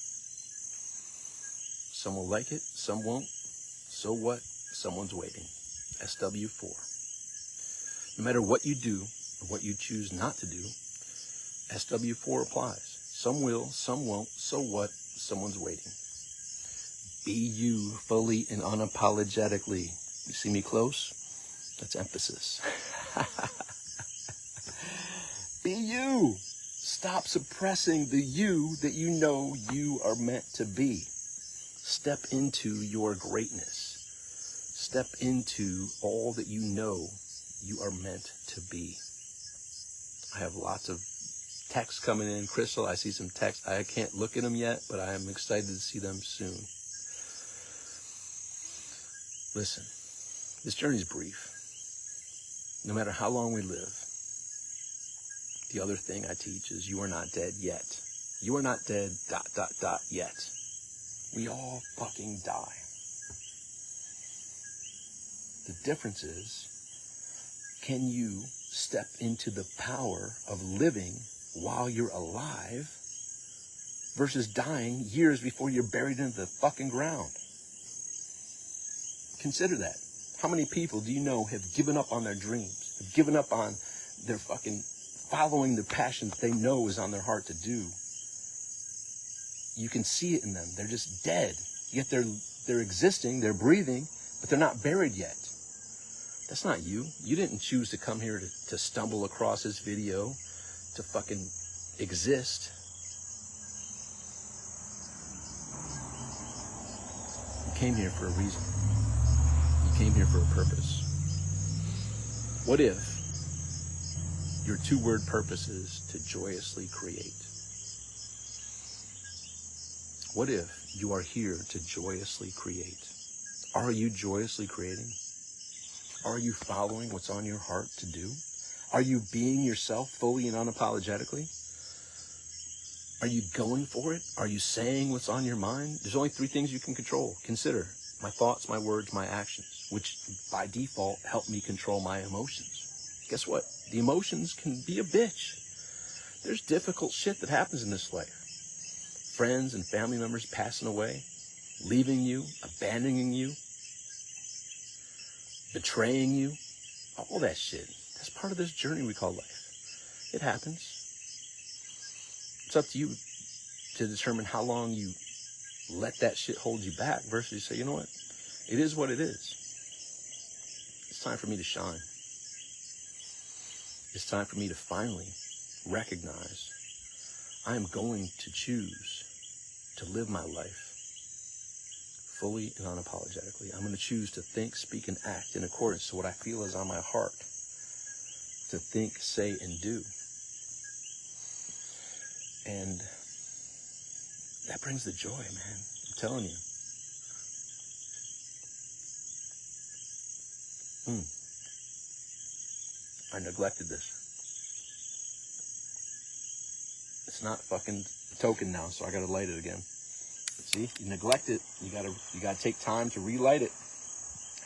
Some will like it, some won't. So what? Someone's waiting. SW4. No matter what you do or what you choose not to do, SW4 applies. Some will, some won't. So what? Someone's waiting. Be you, fully and unapologetically. You see me close? That's emphasis. Be you. Stop suppressing the you that you know you are meant to be. Step into your greatness. Step into all that you know you are meant to be. I have lots of texts coming in. Crystal, I see some texts. I can't look at them yet, but I am excited to see them soon. Listen, this journey is brief. No matter how long we live, the other thing I teach is you are not dead yet. You are not dead, ... yet. We all fucking die. The difference is, can you step into the power of living while you're alive versus dying years before you're buried into the fucking ground? Consider that. How many people do you know have given up on their dreams, have given up on their fucking following the passion that they know is on their heart to do? You can see it in them. They're just dead. Yet they're existing, they're breathing, but they're not buried yet. That's not you. You didn't choose to come here to stumble across this video, to fucking exist. You came here for a reason. You came here for a purpose. What if your two-word purpose is to joyously create? What if you are here to joyously create? Are you joyously creating? Are you following what's on your heart to do? Are you being yourself fully and unapologetically? Are you going for it? Are you saying what's on your mind? There's only 3 things you can control. Consider my thoughts, my words, my actions, which by default help me control my emotions. Guess what? The emotions can be a bitch. There's difficult shit that happens in this life. Friends and family members passing away, leaving you, abandoning you, betraying you, all that shit. That's part of this journey we call life. It happens. It's up to you to determine how long you let that shit hold you back versus say, you know what? It is what it is. It's time for me to shine. It's time for me to finally recognize I am going to choose to live my life fully and unapologetically. I'm going to choose to think, speak, and act in accordance to what I feel is on my heart. To think, say, and do. And that brings the joy, man. I'm telling you. I neglected this. It's not fucking token now, so I gotta light it again. See, you neglect it. You gotta take time to relight it.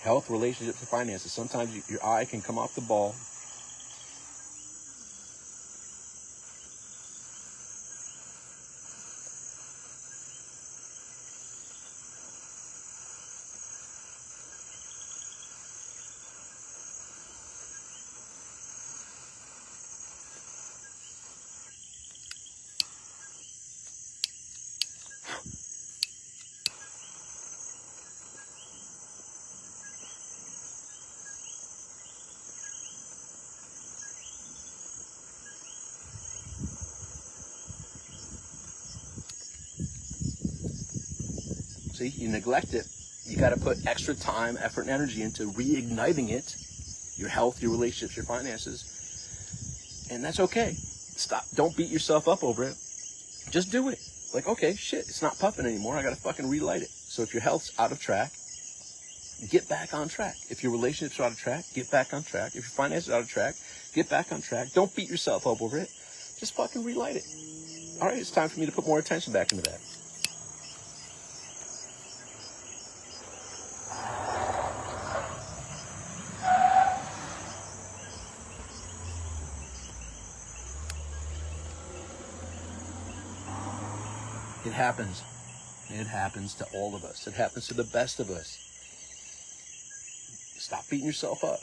Health, relationships, and finances. Sometimes your eye can come off the ball. See, you neglect it. You got to put extra time, effort, and energy into reigniting it. Your health, your relationships, your finances. And that's okay. Stop. Don't beat yourself up over it. Just do it. Like, okay, shit, it's not puffing anymore. I got to fucking relight it. So if your health's out of track, get back on track. If your relationships are out of track, get back on track. If your finances are out of track, get back on track. Don't beat yourself up over it. Just fucking relight it. All right, it's time for me to put more attention back into that. It happens. It happens to all of us. It happens to the best of us. Stop beating yourself up.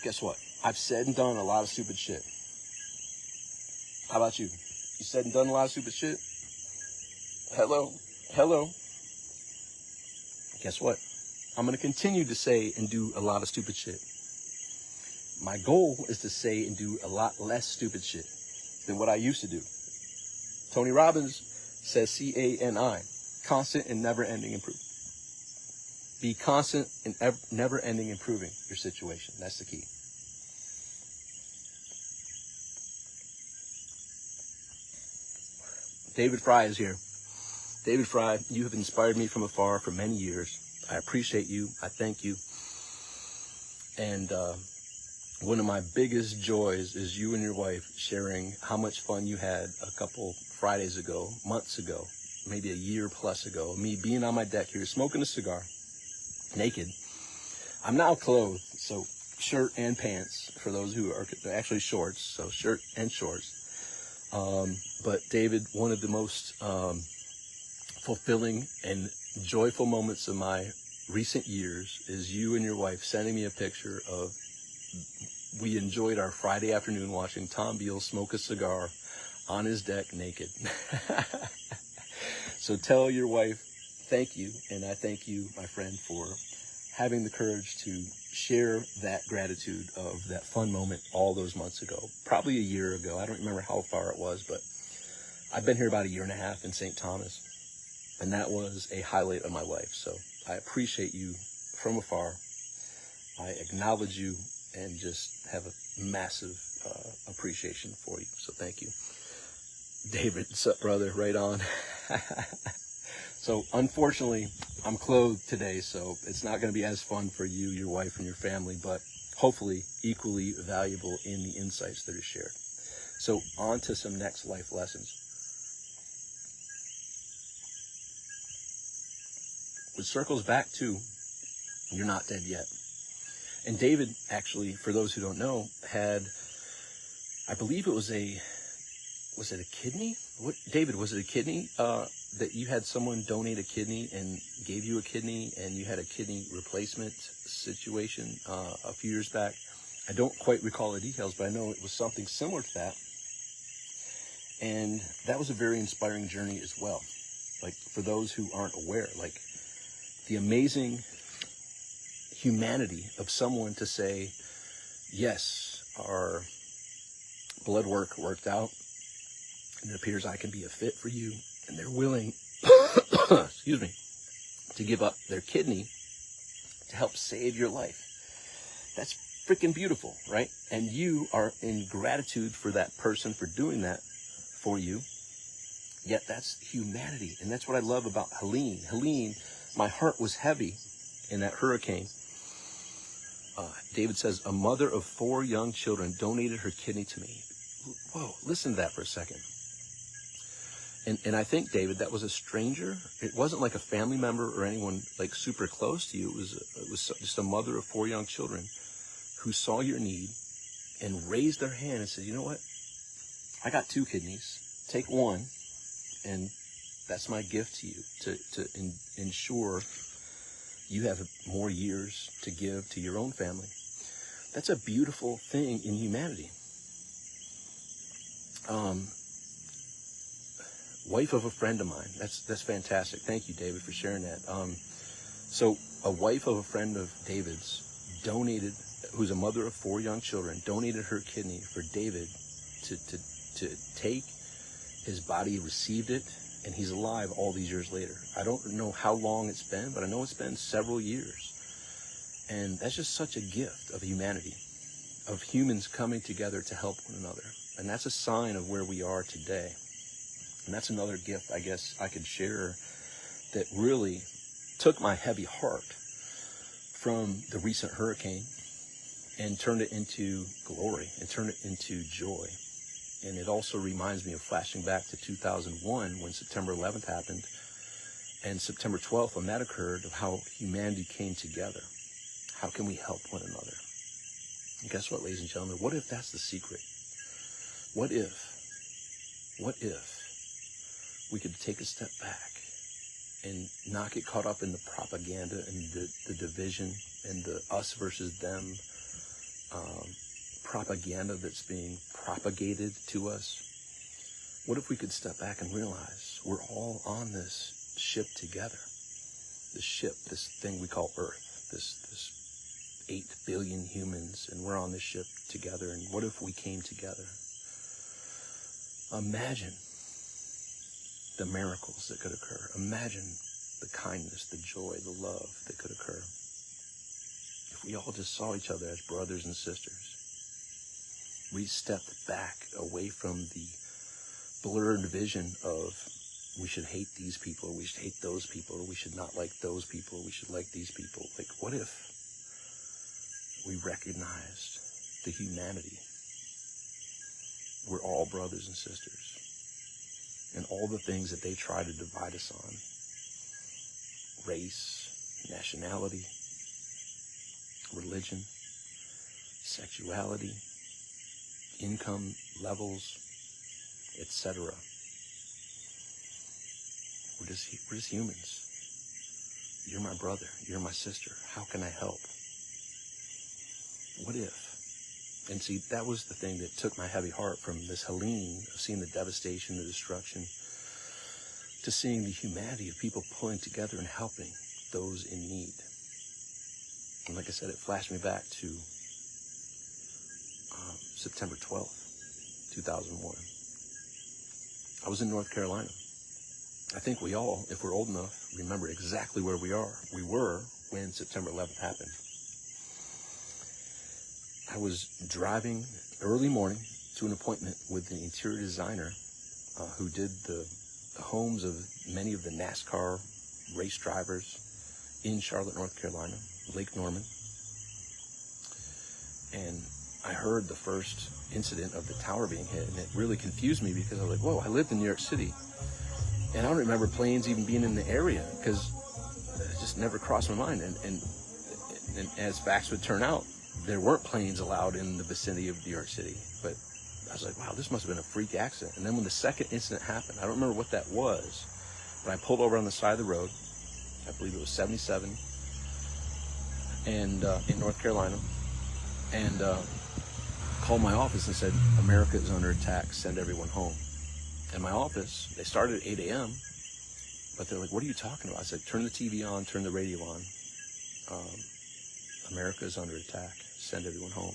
Guess what? I've said and done a lot of stupid shit. How about you? You said and done a lot of stupid shit? Hello? Hello? Guess what? I'm going to continue to say and do a lot of stupid shit. My goal is to say and do a lot less stupid shit than what I used to do. Tony Robbins says CANI, constant and never-ending improvement. Be constant and never-ending improving your situation. That's the key. David Fry is here. David Fry, you have inspired me from afar for many years. I appreciate you. I thank you. And one of my biggest joys is you and your wife sharing how much fun you had a couple Fridays ago, months ago, maybe a year plus ago, me being on my deck here, smoking a cigar, naked. I'm now clothed, so shirt and pants, for those who are actually shorts, so shirt and shorts. But David, one of the most fulfilling and joyful moments of my recent years is you and your wife sending me a picture of, we enjoyed our Friday afternoon watching Tom Beal smoke a cigar on his deck naked. So tell your wife thank you, and I thank you, my friend, for having the courage to share that gratitude of that fun moment all those months ago, probably a year ago. I don't remember how far it was, but I've been here about a year and a half in St. Thomas, and that was a highlight of my life. So I appreciate you from afar. I acknowledge you and just have a massive appreciation for you. So thank you. David, what's up, brother? Right on. So unfortunately, I'm clothed today, so it's not going to be as fun for you, your wife, and your family, but hopefully equally valuable in the insights that are shared. So on to some next life lessons. Which circles back to, you're not dead yet. And David, actually, for those who don't know, had, I believe it was was it a kidney? What, David, was it a kidney that you had someone donate a kidney and gave you a kidney, and you had a kidney replacement situation a few years back? I don't quite recall the details, but I know it was something similar to that. And that was a very inspiring journey as well. Like, for those who aren't aware, like, the amazing humanity of someone to say, yes, our blood work worked out, and it appears I can be a fit for you, and they're willing, excuse me, to give up their kidney to help save your life. That's freaking beautiful, right? And you are in gratitude for that person for doing that for you. Yet that's humanity, and that's what I love about Helene. Helene, my heart was heavy in that hurricane. David says, a mother of 4 young children donated her kidney to me. whoa, listen to that for a second. And I think, David, that was a stranger. It wasn't like a family member or anyone like super close to you. It was just a mother of 4 young children who saw your need and raised their hand and said, you know what? I got 2 kidneys. Take one, and that's my gift to you to ensure you have more years to give to your own family. That's a beautiful thing in humanity. Wife of a friend of mine. That's fantastic. Thank you, David, for sharing that. So a wife of a friend of David's donated, who's a mother of 4 young children, donated her kidney for David to take. His body received it, and he's alive all these years later. I don't know how long it's been, but I know it's been several years. And that's just such a gift of humanity, of humans coming together to help one another. And that's a sign of where we are today. And that's another gift, I guess, I could share that really took my heavy heart from the recent hurricane and turned it into glory and turned it into joy. And it also reminds me of flashing back to 2001 when September 11th happened and September 12th when that occurred, of how humanity came together. How can we help one another? And guess what, ladies and gentlemen? What if that's the secret? What if we could take a step back and not get caught up in the propaganda and the division and the us versus them propaganda that's being propagated to us? What if we could step back and realize we're all on this ship together? This ship, this thing we call Earth, this 8 billion humans, and we're on this ship together. And what if we came together? Imagine the miracles that could occur. Imagine the kindness, the joy, the love that could occur if we all just saw each other as brothers and sisters. We stepped back away from the blurred vision of we should hate these people, or we should hate those people, or we should not like those people, or we should like these people. Like, what if we recognized the humanity? We're all brothers and sisters. And all the things that they try to divide us on, race, nationality, religion, sexuality, income levels, etc. We're just humans. You're my brother. You're my sister. How can I help? What if? And see, that was the thing that took my heavy heart from this Helene, of seeing the devastation, the destruction, to seeing the humanity of people pulling together and helping those in need. And like I said, it flashed me back to September 12th, 2001. I was in North Carolina. I think we all, if we're old enough, remember exactly where we were when September 11th happened. I was driving early morning to an appointment with the interior designer who did the homes of many of the NASCAR race drivers in Charlotte, North Carolina, Lake Norman. And I heard the first incident of the tower being hit, and it really confused me because I was like, whoa, I lived in New York City. And I don't remember planes even being in the area because it just never crossed my mind. And as facts would turn out, there weren't planes allowed in the vicinity of New York City. But I was like, wow, this must have been a freak accident. And then when the second incident happened, I don't remember what that was, but I pulled over on the side of the road. I believe it was 77 and in North Carolina, and called my office and said, America is under attack, send everyone home. And my office, they started at 8 a.m., but they're like, what are you talking about? I said, turn the TV on, turn the radio on. America is under attack, send everyone home.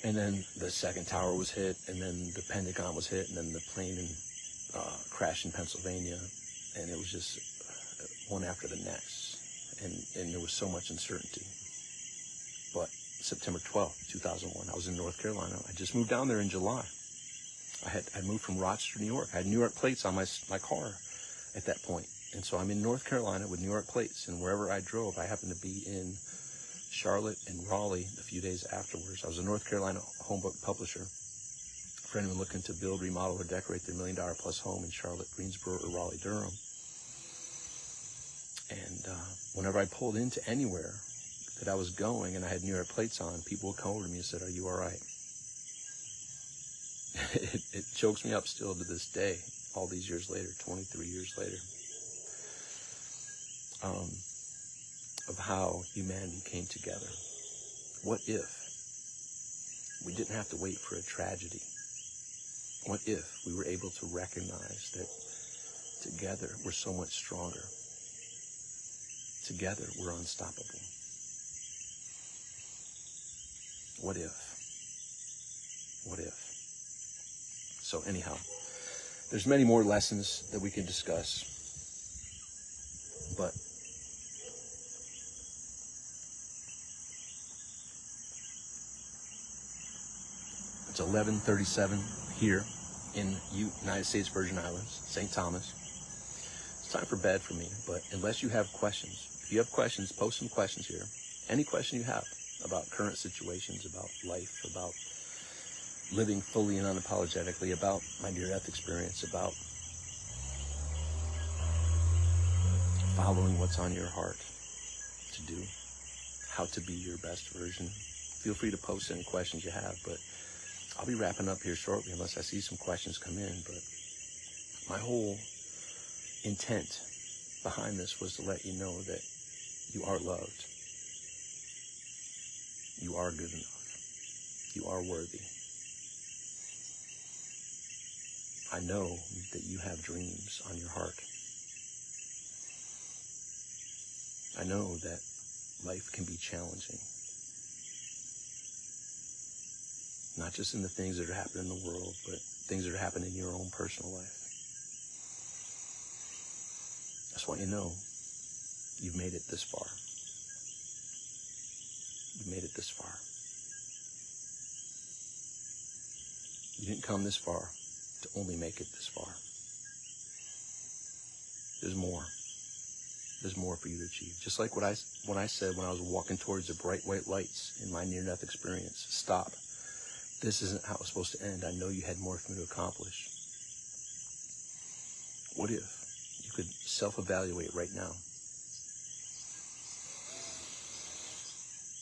And then the second tower was hit, and then the Pentagon was hit, and then the plane crashed in Pennsylvania, and it was just one after the next, and there was so much uncertainty. But September 12th, 2001, I was in North Carolina. I just moved down there in July. I moved from Rochester, New York. I had New York plates on my car at that point. And so I'm in North Carolina with New York plates, and wherever I drove, I happened to be in Charlotte and Raleigh a few days afterwards. I was a North Carolina home book publisher for anyone looking to build, remodel, or decorate their $1 million plus home in Charlotte, Greensboro, or Raleigh, Durham. And whenever I pulled into anywhere that I was going and I had New York plates on, people would come over to me and said, "Are you all right?" It chokes me up still to this day, all these years later, 23 years later, of how humanity came together. What if we didn't have to wait for a tragedy? What if we were able to recognize that together we're so much stronger? Together we're unstoppable. What if? What if? So anyhow, there's many more lessons that we can discuss, but it's 11:37 here in United States Virgin Islands, St. Thomas. It's time for bed for me, but unless you have questions, if you have questions, post some questions here. Any question you have about current situations, about life, about living fully and unapologetically, about my near-death experience, about following what's on your heart to do, how to be your best version. Feel free to post any questions you have, but I'll be wrapping up here shortly unless I see some questions come in. But my whole intent behind this was to let you know that you are loved. You are good enough. You are worthy. I know that you have dreams on your heart. I know that life can be challenging. Not just in the things that are happening in the world, but things that are happening in your own personal life. I just want you to know you've made it this far. You've made it this far. You didn't come this far to only make it this far. There's more. There's more for you to achieve. Just like what I said when I was walking towards the bright white lights in my near-death experience. Stop. This isn't how it's supposed to end. I know you had more for me to accomplish. What if you could self-evaluate right now?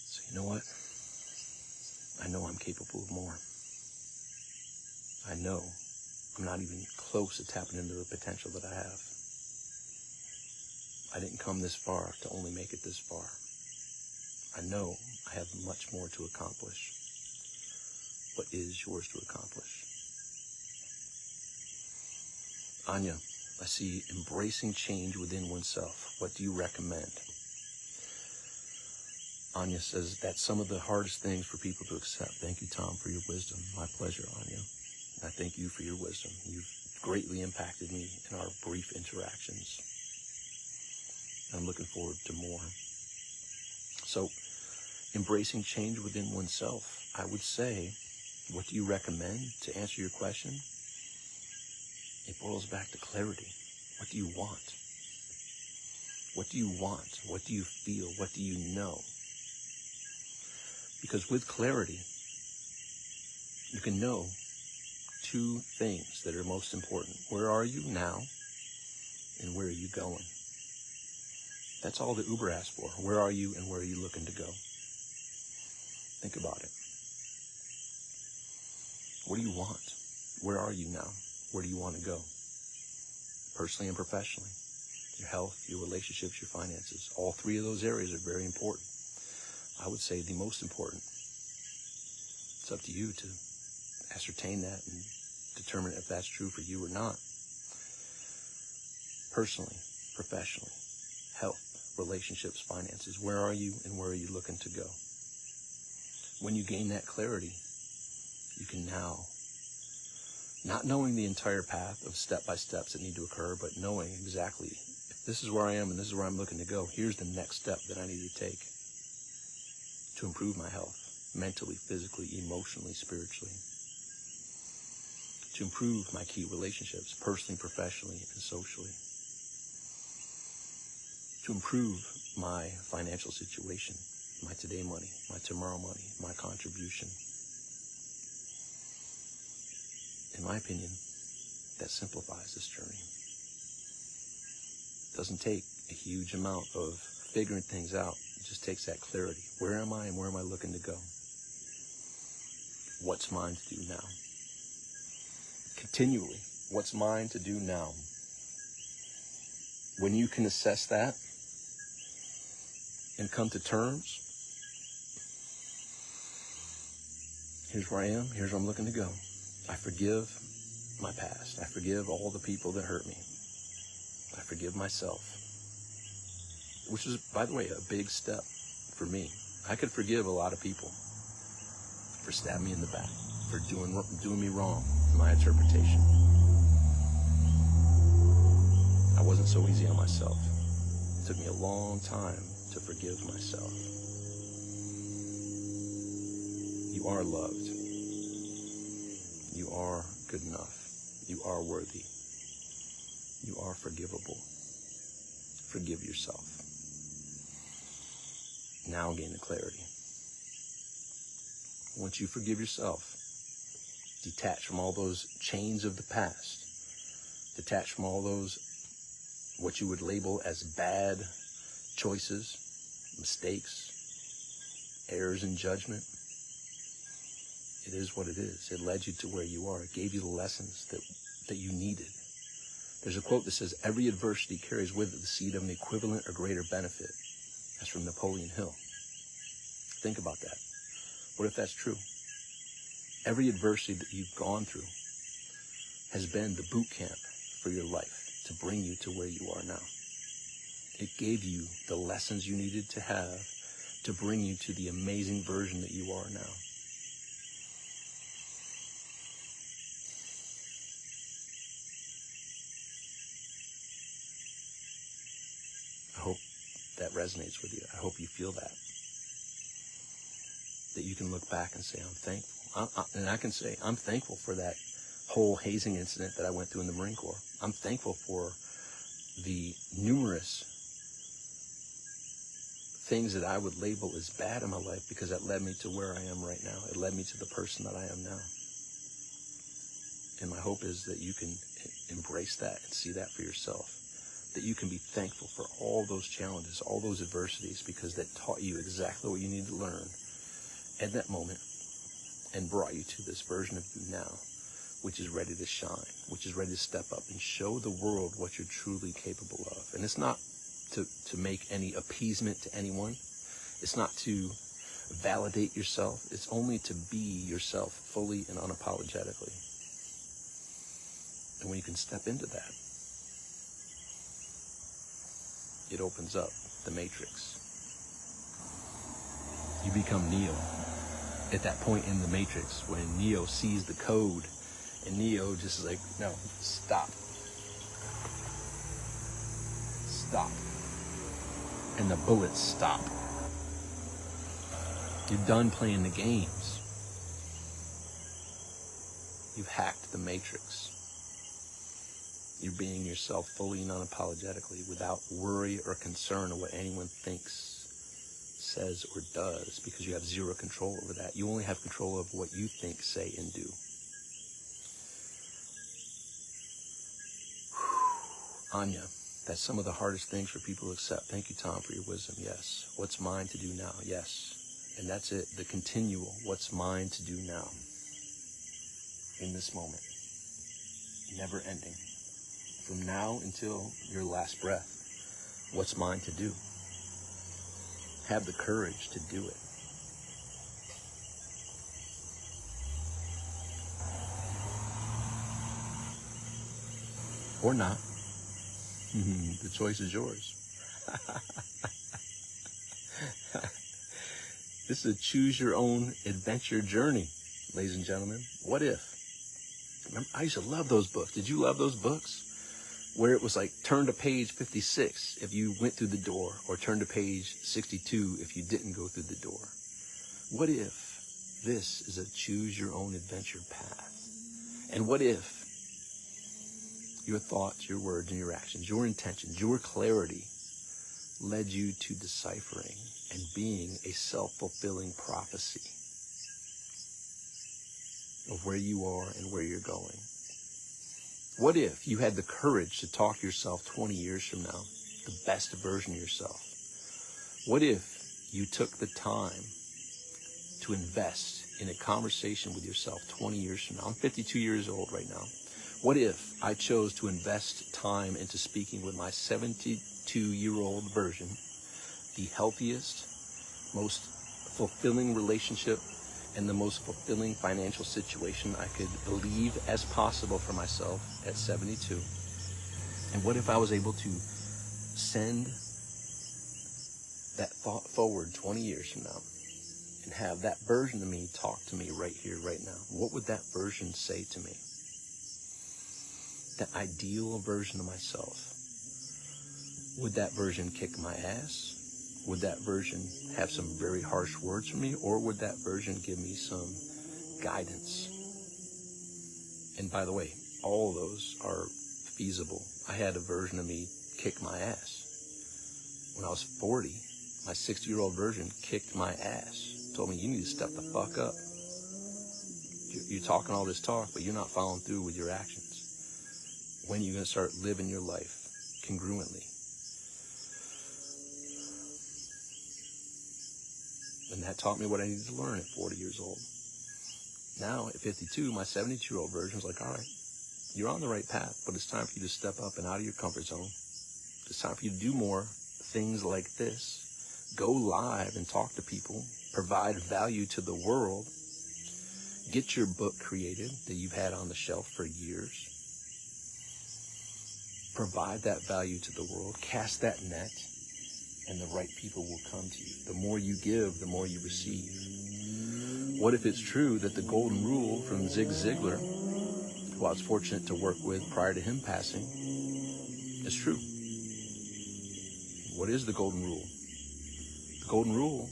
So you know what? I know I'm capable of more. I know I'm not even close to tapping into the potential that I have. I didn't come this far to only make it this far. I know I have much more to accomplish. What is yours to accomplish? Anya, I see embracing change within oneself. What do you recommend? Anya says that's some of the hardest things for people to accept. Thank you, Tom, for your wisdom. My pleasure, Anya. I thank you for your wisdom. You've greatly impacted me in our brief interactions. I'm looking forward to more. So, embracing change within oneself, I would say, what do you recommend to answer your question? It boils back to clarity. What do you want? What do you want? What do you feel? What do you know? Because with clarity, you can know two things that are most important. Where are you now? And where are you going? That's all that Uber asked for. Where are you and where are you looking to go? Think about it. What do you want? Where are you now? Where do you want to go? Personally and professionally. Your health, your relationships, your finances. All three of those areas are very important. I would say the most important. It's up to you to ascertain that and determine if that's true for you or not. Personally, professionally, health, relationships, finances. Where are you and where are you looking to go? When you gain that clarity, you can now, not knowing the entire path of step-by-steps that need to occur, but knowing exactly, if this is where I am and this is where I'm looking to go, here's the next step that I need to take to improve my health, mentally, physically, emotionally, spiritually, to improve my key relationships, personally, professionally, and socially, to improve my financial situation, my today money, my tomorrow money, my contribution. In my opinion, that simplifies this journey. It doesn't take a huge amount of figuring things out. It just takes that clarity. Where am I and where am I looking to go? What's mine to do now? Continually, what's mine to do now? When you can assess that and come to terms, here's where I am, here's where I'm looking to go. I forgive my past. I forgive all the people that hurt me. I forgive myself, which is, by the way, a big step for me. I could forgive a lot of people for stabbing me in the back, for doing me wrong in my interpretation. I wasn't so easy on myself. It took me a long time to forgive myself. You are loved. You are good enough. You are worthy. You are forgivable. Forgive yourself. Now gain the clarity. Once you forgive yourself, detach from all those chains of the past, detach from all those what you would label as bad choices, mistakes, errors in judgment. It is what it is. It led you to where you are. It gave you the lessons that you needed. There's a quote that says, every adversity carries with it the seed of an equivalent or greater benefit. That's from Napoleon Hill. Think about that. What if that's true? Every adversity that you've gone through has been the boot camp for your life to bring you to where you are now. It gave you the lessons you needed to have to bring you to the amazing version that you are now. I hope that resonates with you. I hope you feel that you can look back and say, I'm thankful. And I can say, I'm thankful for that whole hazing incident that I went through in the Marine Corps. I'm thankful for the numerous things that I would label as bad in my life, because that led me to where I am right now. It led me to the person that I am now. And my hope is that you can embrace that and see that for yourself. That you can be thankful for all those challenges, all those adversities, because that taught you exactly what you need to learn at that moment and brought you to this version of you now, which is ready to shine, which is ready to step up and show the world what you're truly capable of. And it's not to make any appeasement to anyone. It's not to validate yourself. It's only to be yourself fully and unapologetically. And when you can step into that, it opens up the matrix. You become Neo. At that point in the matrix, when Neo sees the code, and Neo just is like, no, stop. Stop. And the bullets stop. You're done playing the games. You've hacked the matrix. You're being yourself fully and unapologetically, without worry or concern of what anyone thinks, says, or does, because you have zero control over that. You only have control of what you think, say, and do. Anya, that's some of the hardest things for people to accept. Thank you, Tom, for your wisdom. Yes. What's mine to do now? Yes. And that's it. The continual, what's mine to do now? In this moment. Never ending. From now until your last breath. What's mine to do? Have the courage to do it. Or not. The choice is yours. This is a choose your own adventure journey, ladies and gentlemen. What if? Remember, I used to love those books. Did you love those books? Where it was like, turn to page 56 if you went through the door, or turn to page 62 if you didn't go through the door. What if this is a choose your own adventure path? And what if your thoughts, your words, and your actions, your intentions, your clarity led you to deciphering and being a self-fulfilling prophecy of where you are and where you're going? What if you had the courage to talk to yourself 20 years from now, the best version of yourself? What if you took the time to invest in a conversation with yourself 20 years from now? I'm 52 years old right now. What if I chose to invest time into speaking with my 72-year-old version, the healthiest, most fulfilling relationship, and the most fulfilling financial situation I could believe as possible for myself at 72? And what if I was able to send that thought forward 20 years from now and have that version of me talk to me right here, right now? What would that version say to me? That ideal version of myself. Would that version kick my ass? Would that version have some very harsh words for me? Or would that version give me some guidance? And by the way, all of those are feasible. I had a version of me kick my ass. When I was 40, my 60-year-old version kicked my ass. Told me, you need to step the fuck up. You're talking all this talk, but you're not following through with your actions. When are you going to start living your life congruently? And that taught me what I needed to learn at 40 years old. Now, at 52, my 72-year-old version is like, all right, you're on the right path, but it's time for you to step up and out of your comfort zone. It's time for you to do more things like this. Go live and talk to people. Provide value to the world. Get your book created that you've had on the shelf for years. Provide that value to the world. Cast that net, and the right people will come to you. The more you give, the more you receive. What if it's true that the golden rule from Zig Ziglar, who I was fortunate to work with prior to him passing, is true? What is the golden rule? The golden rule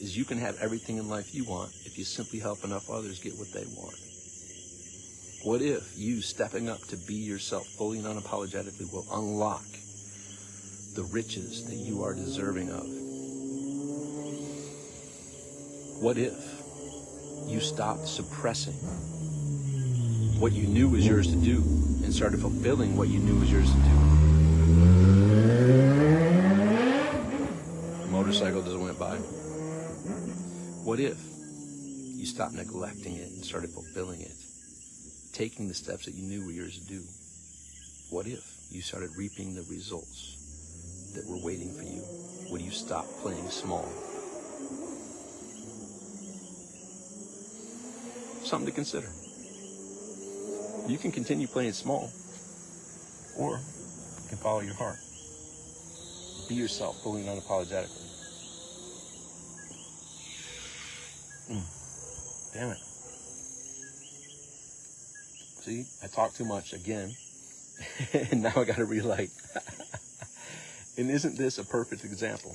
is you can have everything in life you want if you simply help enough others get what they want. What if you stepping up to be yourself fully and unapologetically will unlock the riches that you are deserving of? What if you stopped suppressing what you knew was yours to do and started fulfilling what you knew was yours to do? The motorcycle just went by. What if you stopped neglecting it and started fulfilling it, taking the steps that you knew were yours to do? What if you started reaping the results that were waiting for you? Would you stop playing small? Something to consider. You can continue playing small, or you can follow your heart. Be yourself fully and unapologetically. Damn it. See, I talk too much again, and now I got to relight. And isn't this a perfect example?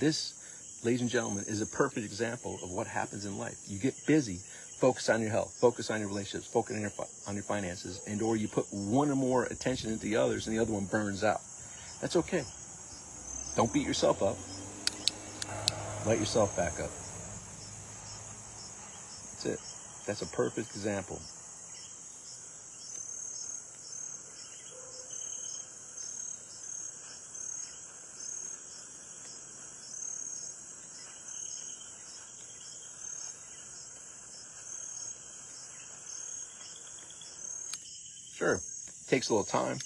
This, ladies and gentlemen, is a perfect example of what happens in life. You get busy, focus on your health, focus on your relationships, focus on your finances, and or you put one or more attention into the others and the other one burns out. That's okay. Don't beat yourself up. Light yourself back up. That's it. That's a perfect example. Sure, takes a little time,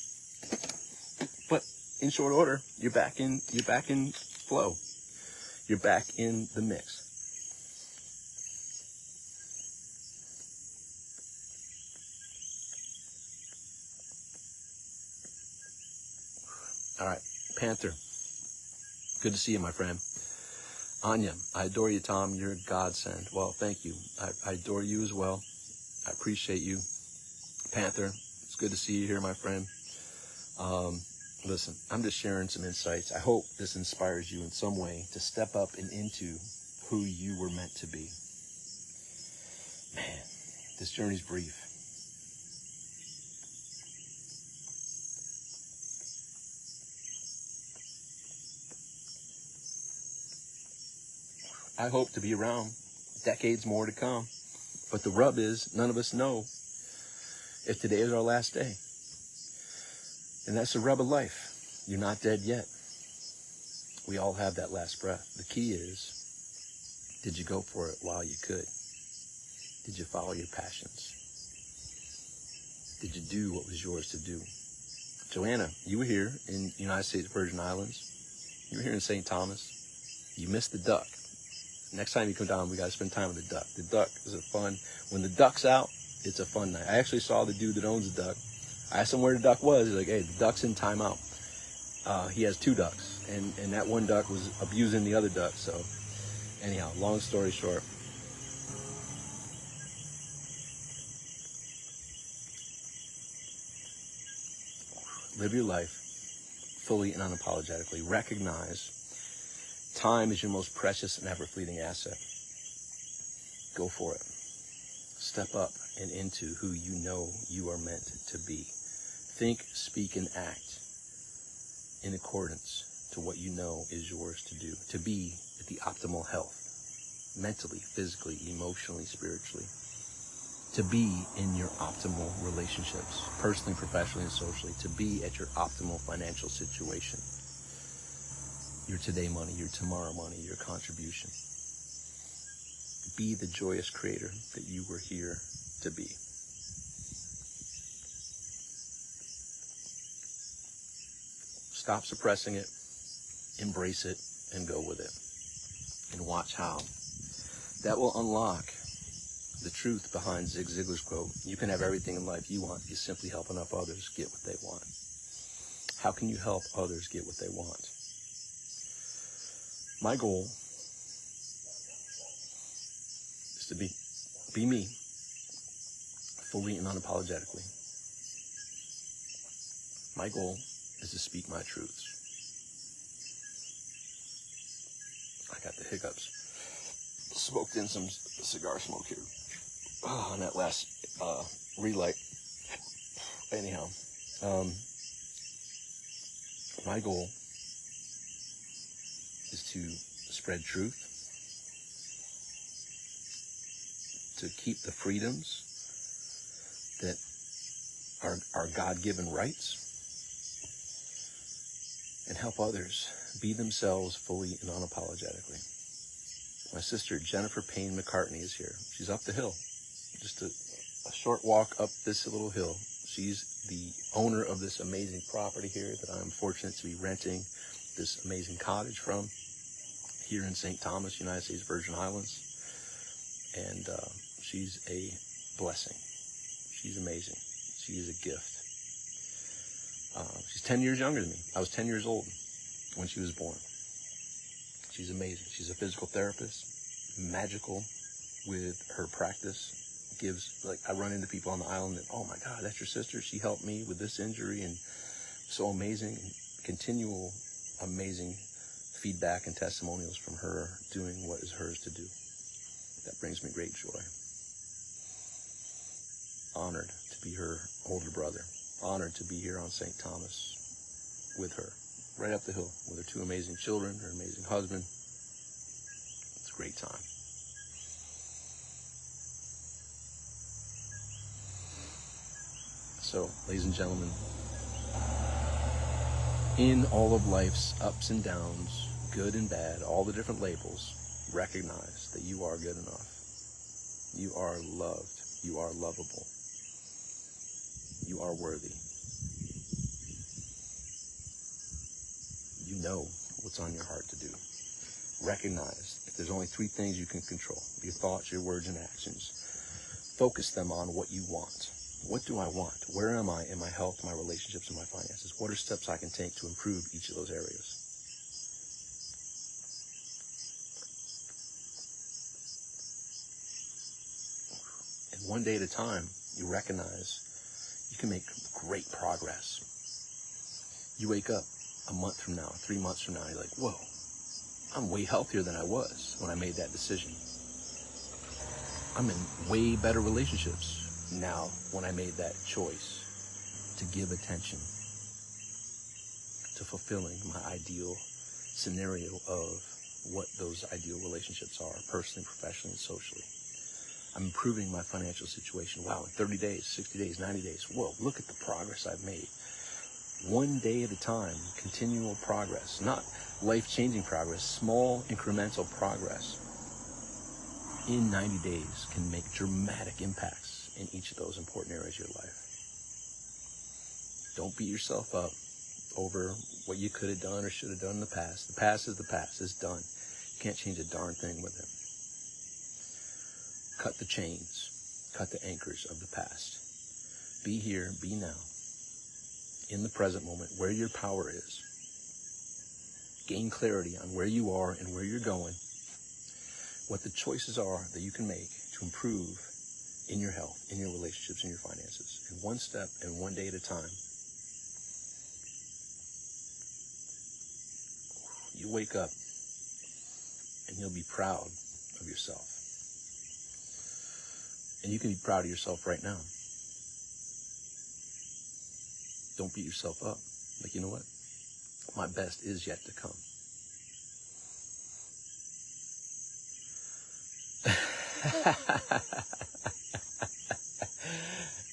but in short order, you're back in flow. You're back in the mix. All right, Panther, good to see you, my friend. Anya, I adore you, Tom. You're a godsend. Well, thank you. I adore you as well. I appreciate you. Panther, it's good to see you here, my friend. Listen, I'm just sharing some insights. I hope this inspires you in some way to step up and into who you were meant to be. Man, this journey's brief. I hope to be around decades more to come. But the rub is, none of us know if today is our last day. And that's the rub of life. You're not dead yet. We all have that last breath. The key is, did you go for it while you could? Did you follow your passions? Did you do what was yours to do? Joanna, you were here in the United States Virgin Islands. You were here in St. Thomas. You missed the duck. Next time you come down, we got to spend time with the duck. The duck is a fun, when the duck's out, it's a fun night. I actually saw the dude that owns the duck. I asked him where the duck was. He's like, hey, the duck's in timeout. He has 2 ducks, and that one duck was abusing the other duck. So anyhow, long story short, live your life fully and unapologetically. Recognize time is your most precious and ever-fleeting asset. Go for it. Step up and into who you know you are meant to be. Think, speak, and act in accordance to what you know is yours to do. To be at the optimal health, mentally, physically, emotionally, spiritually. To be in your optimal relationships, personally, professionally, and socially. To be at your optimal financial situation. Your today money, your tomorrow money, your contribution. Be the joyous creator that you were here to be. Stop suppressing it, embrace it, and go with it. And watch how that will unlock the truth behind Zig Ziglar's quote. You can have everything in life you want. You simply help enough others get what they want. How can you help others get what they want? My goal is to be me, fully and unapologetically. My goal is to speak my truths. I got the hiccups. Smoked in some cigar smoke here. On that last relight. Anyhow, my goal is to spread truth, to keep the freedoms that are our God-given rights, and help others be themselves fully and unapologetically. My sister Jennifer Payne McCartney is here. She's up the hill, just a short walk up this little hill. She's the owner of this amazing property here that I'm fortunate to be renting this amazing cottage from here in St. Thomas, United States Virgin Islands. And she's a blessing. She's amazing. She is a gift. She's 10 years younger than me. I was 10 years old when she was born. She's amazing. She's a physical therapist, magical with her practice. I run into people on the island that, oh my God, that's your sister. She helped me with this injury, and so amazing. Continual, amazing feedback and testimonials from her doing what is hers to do. That brings me great joy. Honored to be her older brother. Honored to be here on St. Thomas with her, right up the hill with her 2 amazing children, her amazing husband. It's a great time. So, ladies and gentlemen, in all of life's ups and downs, good and bad, all the different labels, recognize that you are good enough. You are loved. You are lovable. You are worthy. You know what's on your heart to do. Recognize if there's only 3 things you can control: your thoughts, your words, and actions. Focus them on what you want. What do I want? Where am I in my health, my relationships, and my finances? What are steps I can take to improve each of those areas? And one day at a time, you recognize you can make great progress. You wake up a month from now, 3 months from now, you're like, whoa, I'm way healthier than I was when I made that decision. I'm in way better relationships now when I made that choice to give attention to fulfilling my ideal scenario of what those ideal relationships are, personally, professionally, and socially. I'm improving my financial situation. Wow, in 30 days, 60 days, 90 days. Whoa, look at the progress I've made. One day at a time, continual progress, not life-changing progress, small incremental progress in 90 days can make dramatic impacts in each of those important areas of your life. Don't beat yourself up over what you could have done or should have done in the past. The past is the past. It's done. You can't change a darn thing with it. Cut the chains. Cut the anchors of the past. Be here, be now, in the present moment, where your power is. Gain clarity on where you are and where you're going, what the choices are that you can make to improve in your health, in your relationships, in your finances. And one step and one day at a time. You wake up and you'll be proud of yourself. And you can be proud of yourself right now. Don't beat yourself up. Like, you know what? My best is yet to come.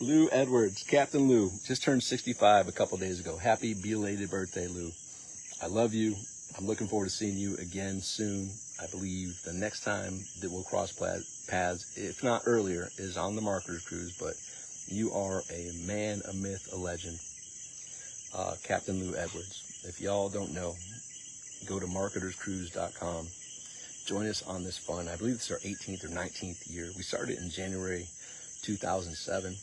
Lou Edwards, Captain Lou, just turned 65 a couple days ago. Happy belated birthday, Lou. I love you. I'm looking forward to seeing you again soon. I believe the next time that we'll cross paths, if not earlier, is on the Marketers Cruise. But you are a man, a myth, a legend. Captain Lou Edwards. If y'all don't know, go to marketerscruise.com. Join us on this fun. I believe it's our 18th or 19th year. We started in January 2007.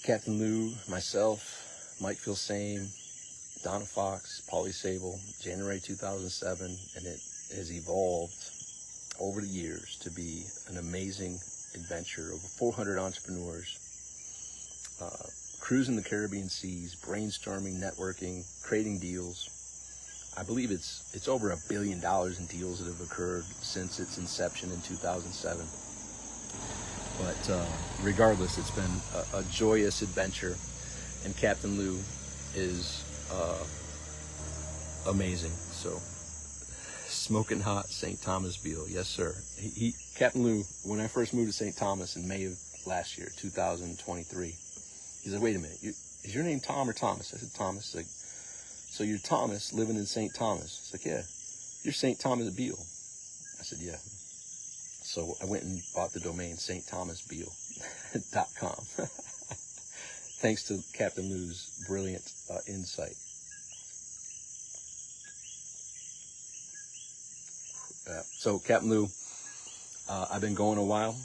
Captain Lou, myself, Mike Filsame, Donna Fox, Paulie Sable, January 2007, and it has evolved over the years to be an amazing adventure. Over 400 entrepreneurs, cruising the Caribbean seas, brainstorming, networking, creating deals. I believe it's over $1 billion in deals that have occurred since its inception in 2007. But regardless, it's been a joyous adventure, and Captain Lou is amazing. So, smoking hot, St. Thomas Beal, yes sir. Captain Lou, when I first moved to St. Thomas in May of last year, 2023, he said, "Wait a minute, is your name Tom or Thomas?" I said, "Thomas." He's like, "So you're Thomas living in St. Thomas?" It's like, "Yeah." "You're St. Thomas Beal?" I said, "Yeah." So I went and bought the domain stthomasbeal.com. Thanks to Captain Lou's brilliant insight. So Captain Lou, I've been going a while.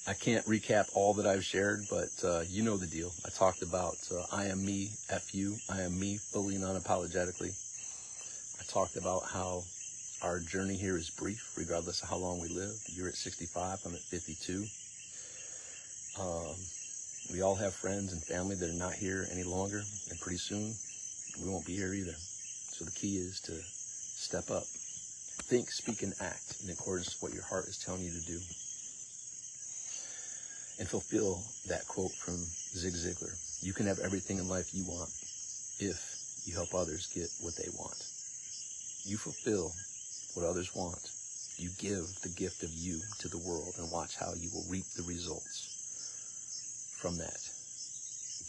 I can't recap all that I've shared, but you know the deal. I talked about I am me, F you. I am me, fully and unapologetically. I talked about how our journey here is brief, regardless of how long we live. You're at 65, I'm at 52. We all have friends and family that are not here any longer, and pretty soon we won't be here either. So the key is to step up. Think, speak, and act in accordance with what your heart is telling you to do. And fulfill that quote from Zig Ziglar. You can have everything in life you want if you help others get what they want. You fulfill what others want. You give the gift of you to the world, and watch how you will reap the results from that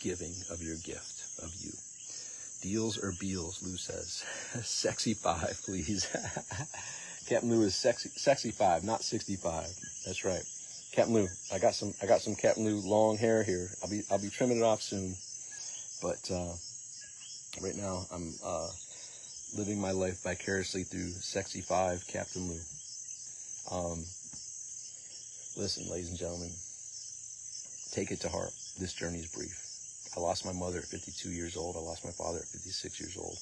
giving of your gift of you. Deals or Beals, Lou says. Sexy 5, please. Captain Lou is sexy 5, not 65. That's right. Captain Lou, I got some Captain Lou long hair here. I'll be trimming it off soon. But right now I'm living my life vicariously through sexy 5 Captain Lou. Listen, ladies and gentlemen, take it to heart. This journey is brief. I lost my mother at 52 years old. I lost my father at 56 years old.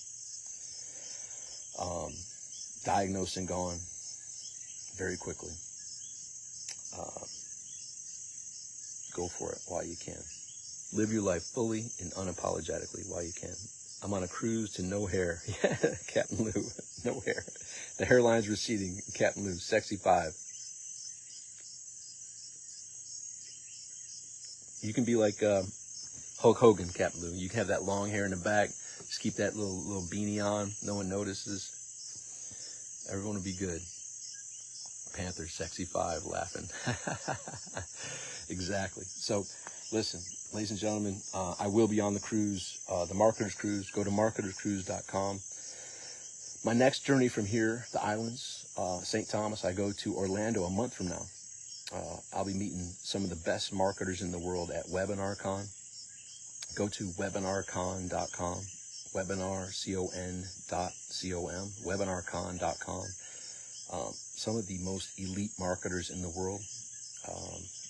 Diagnosed and gone very quickly. Go for it while you can. Live your life fully and unapologetically while you can. I'm on a cruise to no hair. Yeah, Captain Lou, no hair. The hairline's receding. Captain Lou, sexy 5. You can be like Hulk Hogan, Captain Lou. You can have that long hair in the back, Just keep that little beanie on. No one notices. Everyone will be good. Panther, Sexy 5, laughing. Exactly. So, listen, ladies and gentlemen, I will be on the cruise, the Marketers Cruise. Go to marketerscruise.com. My next journey from here, the islands, St. Thomas, I go to Orlando a month from now. I'll be meeting some of the best marketers in the world at WebinarCon. Go to webinarcon.com, webinarcon.com, webinarcon.com. Some of the most elite marketers in the world.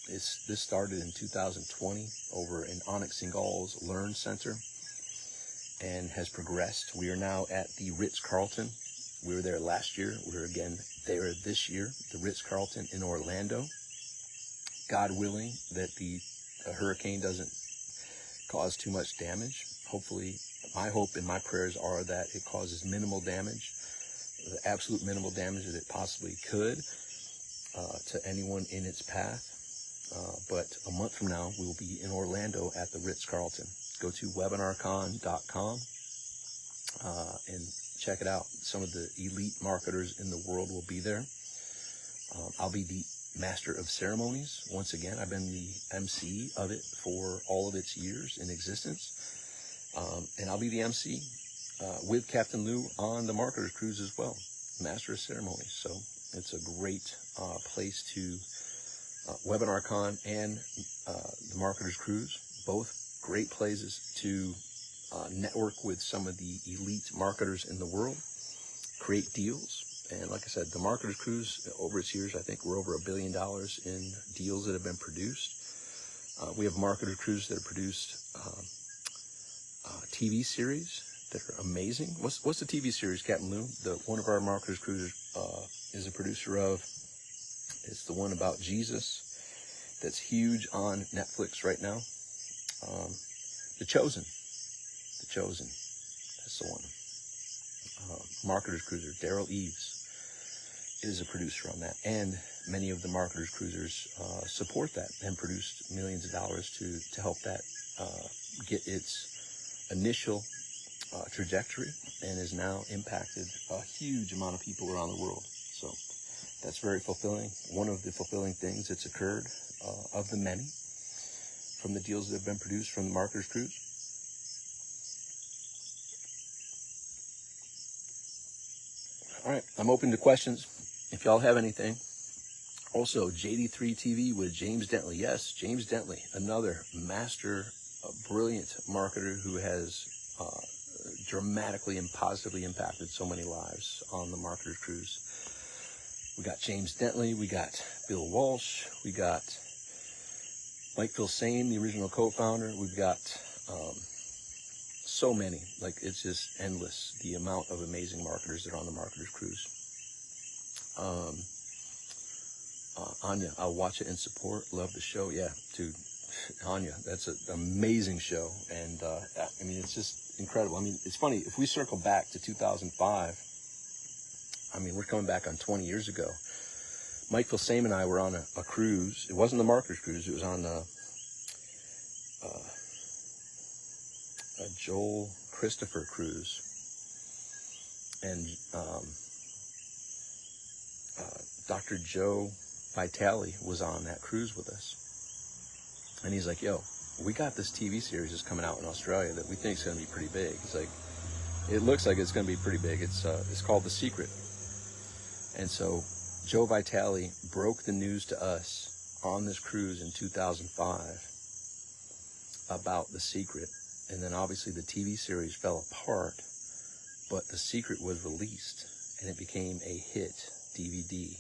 This started in 2020 over in Onyx Singal's Learn Center and has progressed. We are now at the Ritz-Carlton. We were there last year. We're again there this year, the Ritz-Carlton in Orlando. God willing that the hurricane doesn't cause too much damage. Hopefully, my hope and my prayers are that it causes minimal damage, the absolute minimal damage that it possibly could to anyone in its path. But a month from now, we will be in Orlando at the Ritz-Carlton. Go to webinarcon.com and check it out. Some of the elite marketers in the world will be there. I'll be the Master of Ceremonies. Once again, I've been the MC of it for all of its years in existence. And I'll be the MC with Captain Lou on the Marketers Cruise as well, Master of Ceremonies. So it's a great place to WebinarCon and the Marketers Cruise, both great places to network with some of the elite marketers in the world, create deals. And like I said, the Marketers Cruise, over its years, I think we're over $1 billion in deals that have been produced. We have Marketers Cruise that have produced TV series that are amazing. What's the TV series, Captain Lou? One of our Marketers Cruisers is a producer of. It's the one about Jesus that's huge on Netflix right now. The Chosen. That's the one. Marketers Cruiser, Daryl Eves is a producer on that, and many of the Marketers Cruisers support that and produced millions of dollars to help that get its initial trajectory, and has now impacted a huge amount of people around the world. So that's very fulfilling. One of the fulfilling things that's occurred of the many from the deals that have been produced from the Marketers Cruise. All right, I'm open to questions if y'all have anything. Also, JD3 TV with James Dentley. Yes, James Dentley, another master, brilliant marketer who has dramatically and positively impacted so many lives on the Marketers Cruise. We got James Dentley, we got Bill Walsh, we got Mike Filsaime, the original co-founder. We've got so many, like it's just endless, the amount of amazing marketers that are on the Marketers Cruise. Anya, I'll watch it and support. Love the show. Yeah, dude, Anya, that's an amazing show. And I mean, it's just incredible. I mean, it's funny, if we circle back to 2005, I mean, we're coming back on 20 years ago. Mike Filsaime and I were on a cruise. It wasn't the Marketers Cruise. It was on a Joel Christopher cruise. And Dr. Joe Vitale was on that cruise with us. And he's like, yo, we got this TV series that's coming out in Australia that we think is going to be pretty big. It's like, it looks like it's going to be pretty big. It's called The Secret. And so Joe Vitale broke the news to us on this cruise in 2005 about The Secret. And then obviously the TV series fell apart, but The Secret was released and it became a hit DVD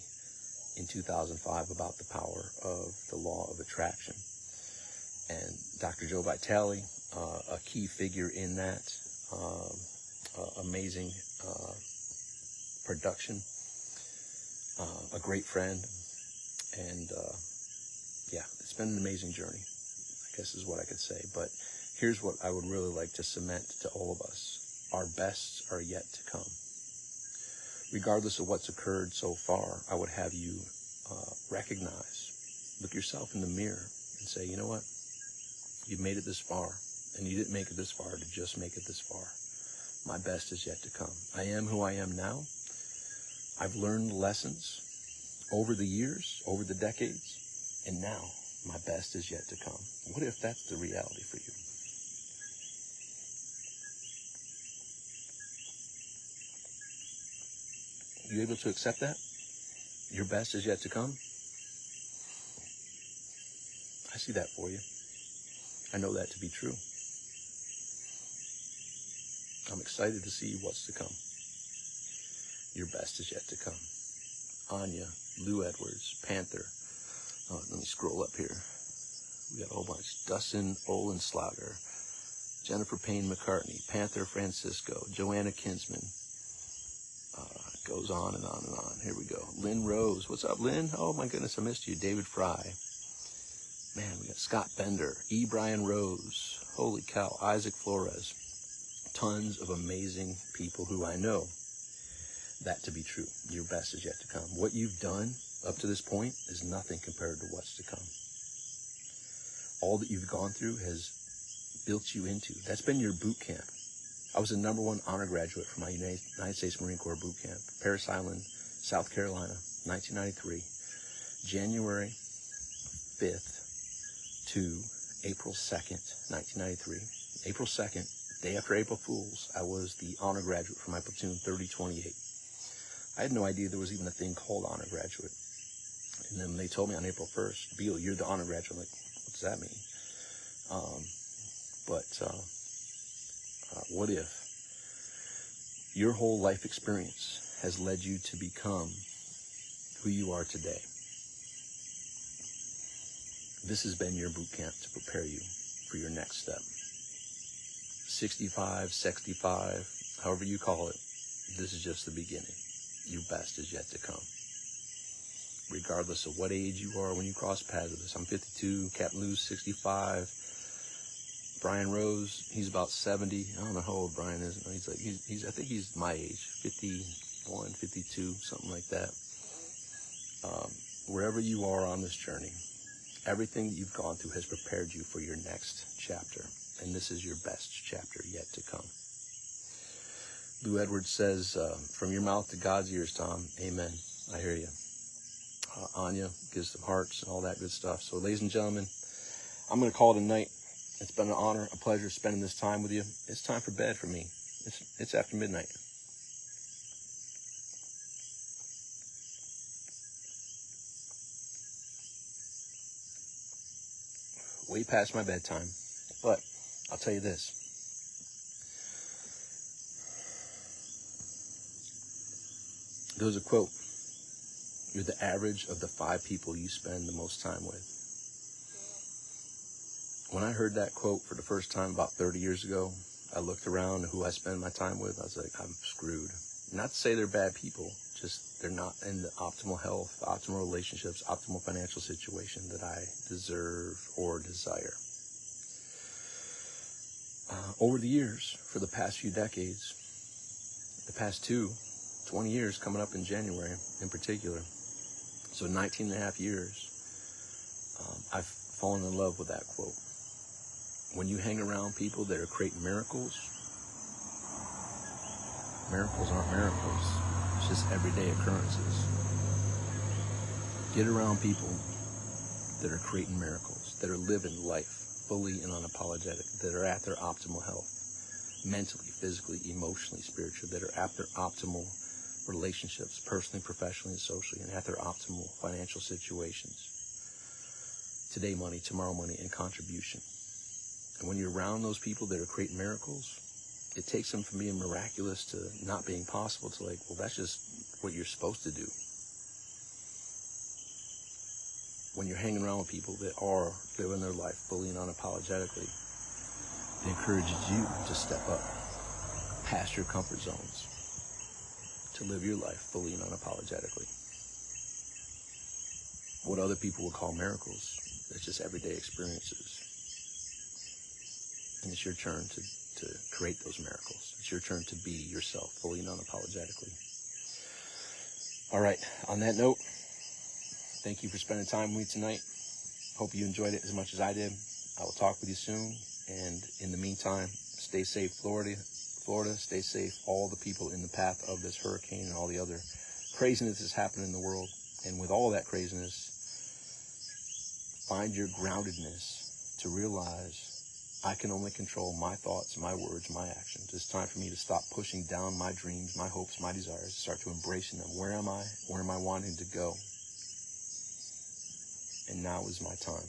in 2005 about the power of the law of attraction. And Dr. Joe Vitale, a key figure in that, amazing production, a great friend, and yeah, it's been an amazing journey, I guess is what I could say. But here's what I would really like to cement to all of us. Our bests are yet to come. Regardless of what's occurred so far, I would have you recognize, look yourself in the mirror and say, you know what? You've made it this far, and you didn't make it this far to just make it this far. My best is yet to come. I am who I am now. I've learned lessons over the years, over the decades, and now my best is yet to come. What if that's the reality for you? You able to accept that? Your best is yet to come? I see that for you. I know that to be true. I'm excited to see what's to come. Your best is yet to come. Anya, Lou Edwards, Panther. Oh, let me scroll up here. We got a whole bunch. Dustin Olenslager, Jennifer Payne McCartney, Panther Francisco, Joanna Kinsman. Goes on and on and on. Here we go. Lynn Rose. What's up, Lynn? Oh, my goodness, I missed you. David Fry. Man, we got Scott Bender, E. Brian Rose. Holy cow. Isaac Flores. Tons of amazing people who I know that to be true. Your best is yet to come. What you've done up to this point is nothing compared to what's to come. All that you've gone through has built you into. That's been your boot camp. I was the #1 honor graduate from my United States Marine Corps boot camp, Parris Island, South Carolina, 1993, January 5th to April 2nd, 1993. April 2nd, day after April Fool's, I was the honor graduate from my platoon, 3028. I had no idea there was even a thing called honor graduate. And then they told me on April 1st, Beal, you're the honor graduate. I'm like, what does that mean? What if your whole life experience has led you to become who you are today? This has been your boot camp to prepare you for your next step. 65, 65, however you call it, this is just the beginning. Your best is yet to come. Regardless of what age you are when you cross paths with us. I'm 52, Captain Lou's 65. Brian Rose, he's about 70. I don't know how old Brian is. I think he's my age, 51, 52, something like that. Wherever you are on this journey, everything that you've gone through has prepared you for your next chapter. And this is your best chapter yet to come. Lou Edwards says, from your mouth to God's ears, Tom. Amen. I hear you. Anya gives some hearts and all that good stuff. So, ladies and gentlemen, I'm going to call it a night. It's been an honor, a pleasure spending this time with you. It's time for bed for me. It's after midnight. Way past my bedtime. But I'll tell you this. There's a quote. You're the average of the 5 people you spend the most time with. When I heard that quote for the first time about 30 years ago, I looked around at who I spend my time with. I was like, I'm screwed. Not to say they're bad people, just they're not in the optimal health, optimal relationships, optimal financial situation that I deserve or desire. Over the years, for the past few decades, the past 20 years coming up in January in particular, so 19 and a half years, I've fallen in love with that quote. When you hang around people that are creating miracles, miracles aren't miracles. It's just everyday occurrences. Get around people that are creating miracles, that are living life fully and unapologetic, that are at their optimal health, mentally, physically, emotionally, spiritually, that are at their optimal relationships, personally, professionally, and socially, and at their optimal financial situations. Today money, tomorrow money, and contribution. And when you're around those people that are creating miracles, it takes them from being miraculous to not being possible to like, well, that's just what you're supposed to do. When you're hanging around with people that are living their life fully and unapologetically, it encourages you to step up past your comfort zones to live your life fully and unapologetically. What other people would call miracles, it's just everyday experiences. And it's your turn to create those miracles. It's your turn to be yourself fully and unapologetically. All right, on that note, thank you for spending time with me tonight. Hope you enjoyed it as much as I did. I will talk with you soon. And in the meantime, stay safe, Florida. Florida. Stay safe. All the people in the path of this hurricane and all the other craziness that's happening in the world. And with all that craziness, find your groundedness to realize I can only control my thoughts, my words, my actions. It's time for me to stop pushing down my dreams, my hopes, my desires, start to embracing them. Where am I? Where am I wanting to go? And now is my time.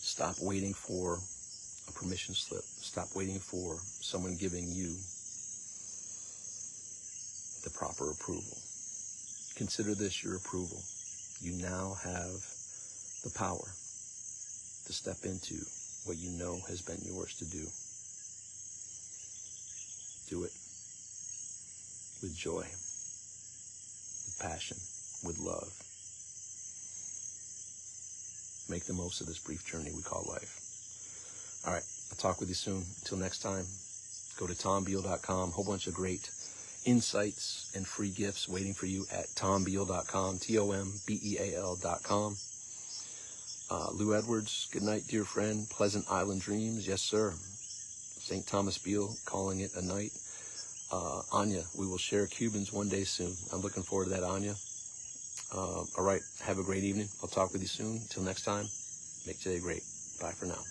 Stop waiting for a permission slip. Stop waiting for someone giving you the proper approval. Consider this your approval. You now have the power to step into what you know has been yours to do. Do it with joy, with passion, with love. Make the most of this brief journey we call life. All right, I'll talk with you soon. Until next time, go to tombeal.com. Whole bunch of great insights and free gifts waiting for you at tombeal.com, TOMBEAL.com. Lou Edwards, good night, dear friend. Pleasant Island dreams. Yes, sir. St. Thomas Beal, calling it a night. Anya, we will share Cubans one day soon. I'm looking forward to that, Anya. All right, have a great evening. I'll talk with you soon. Until next time, make today great. Bye for now.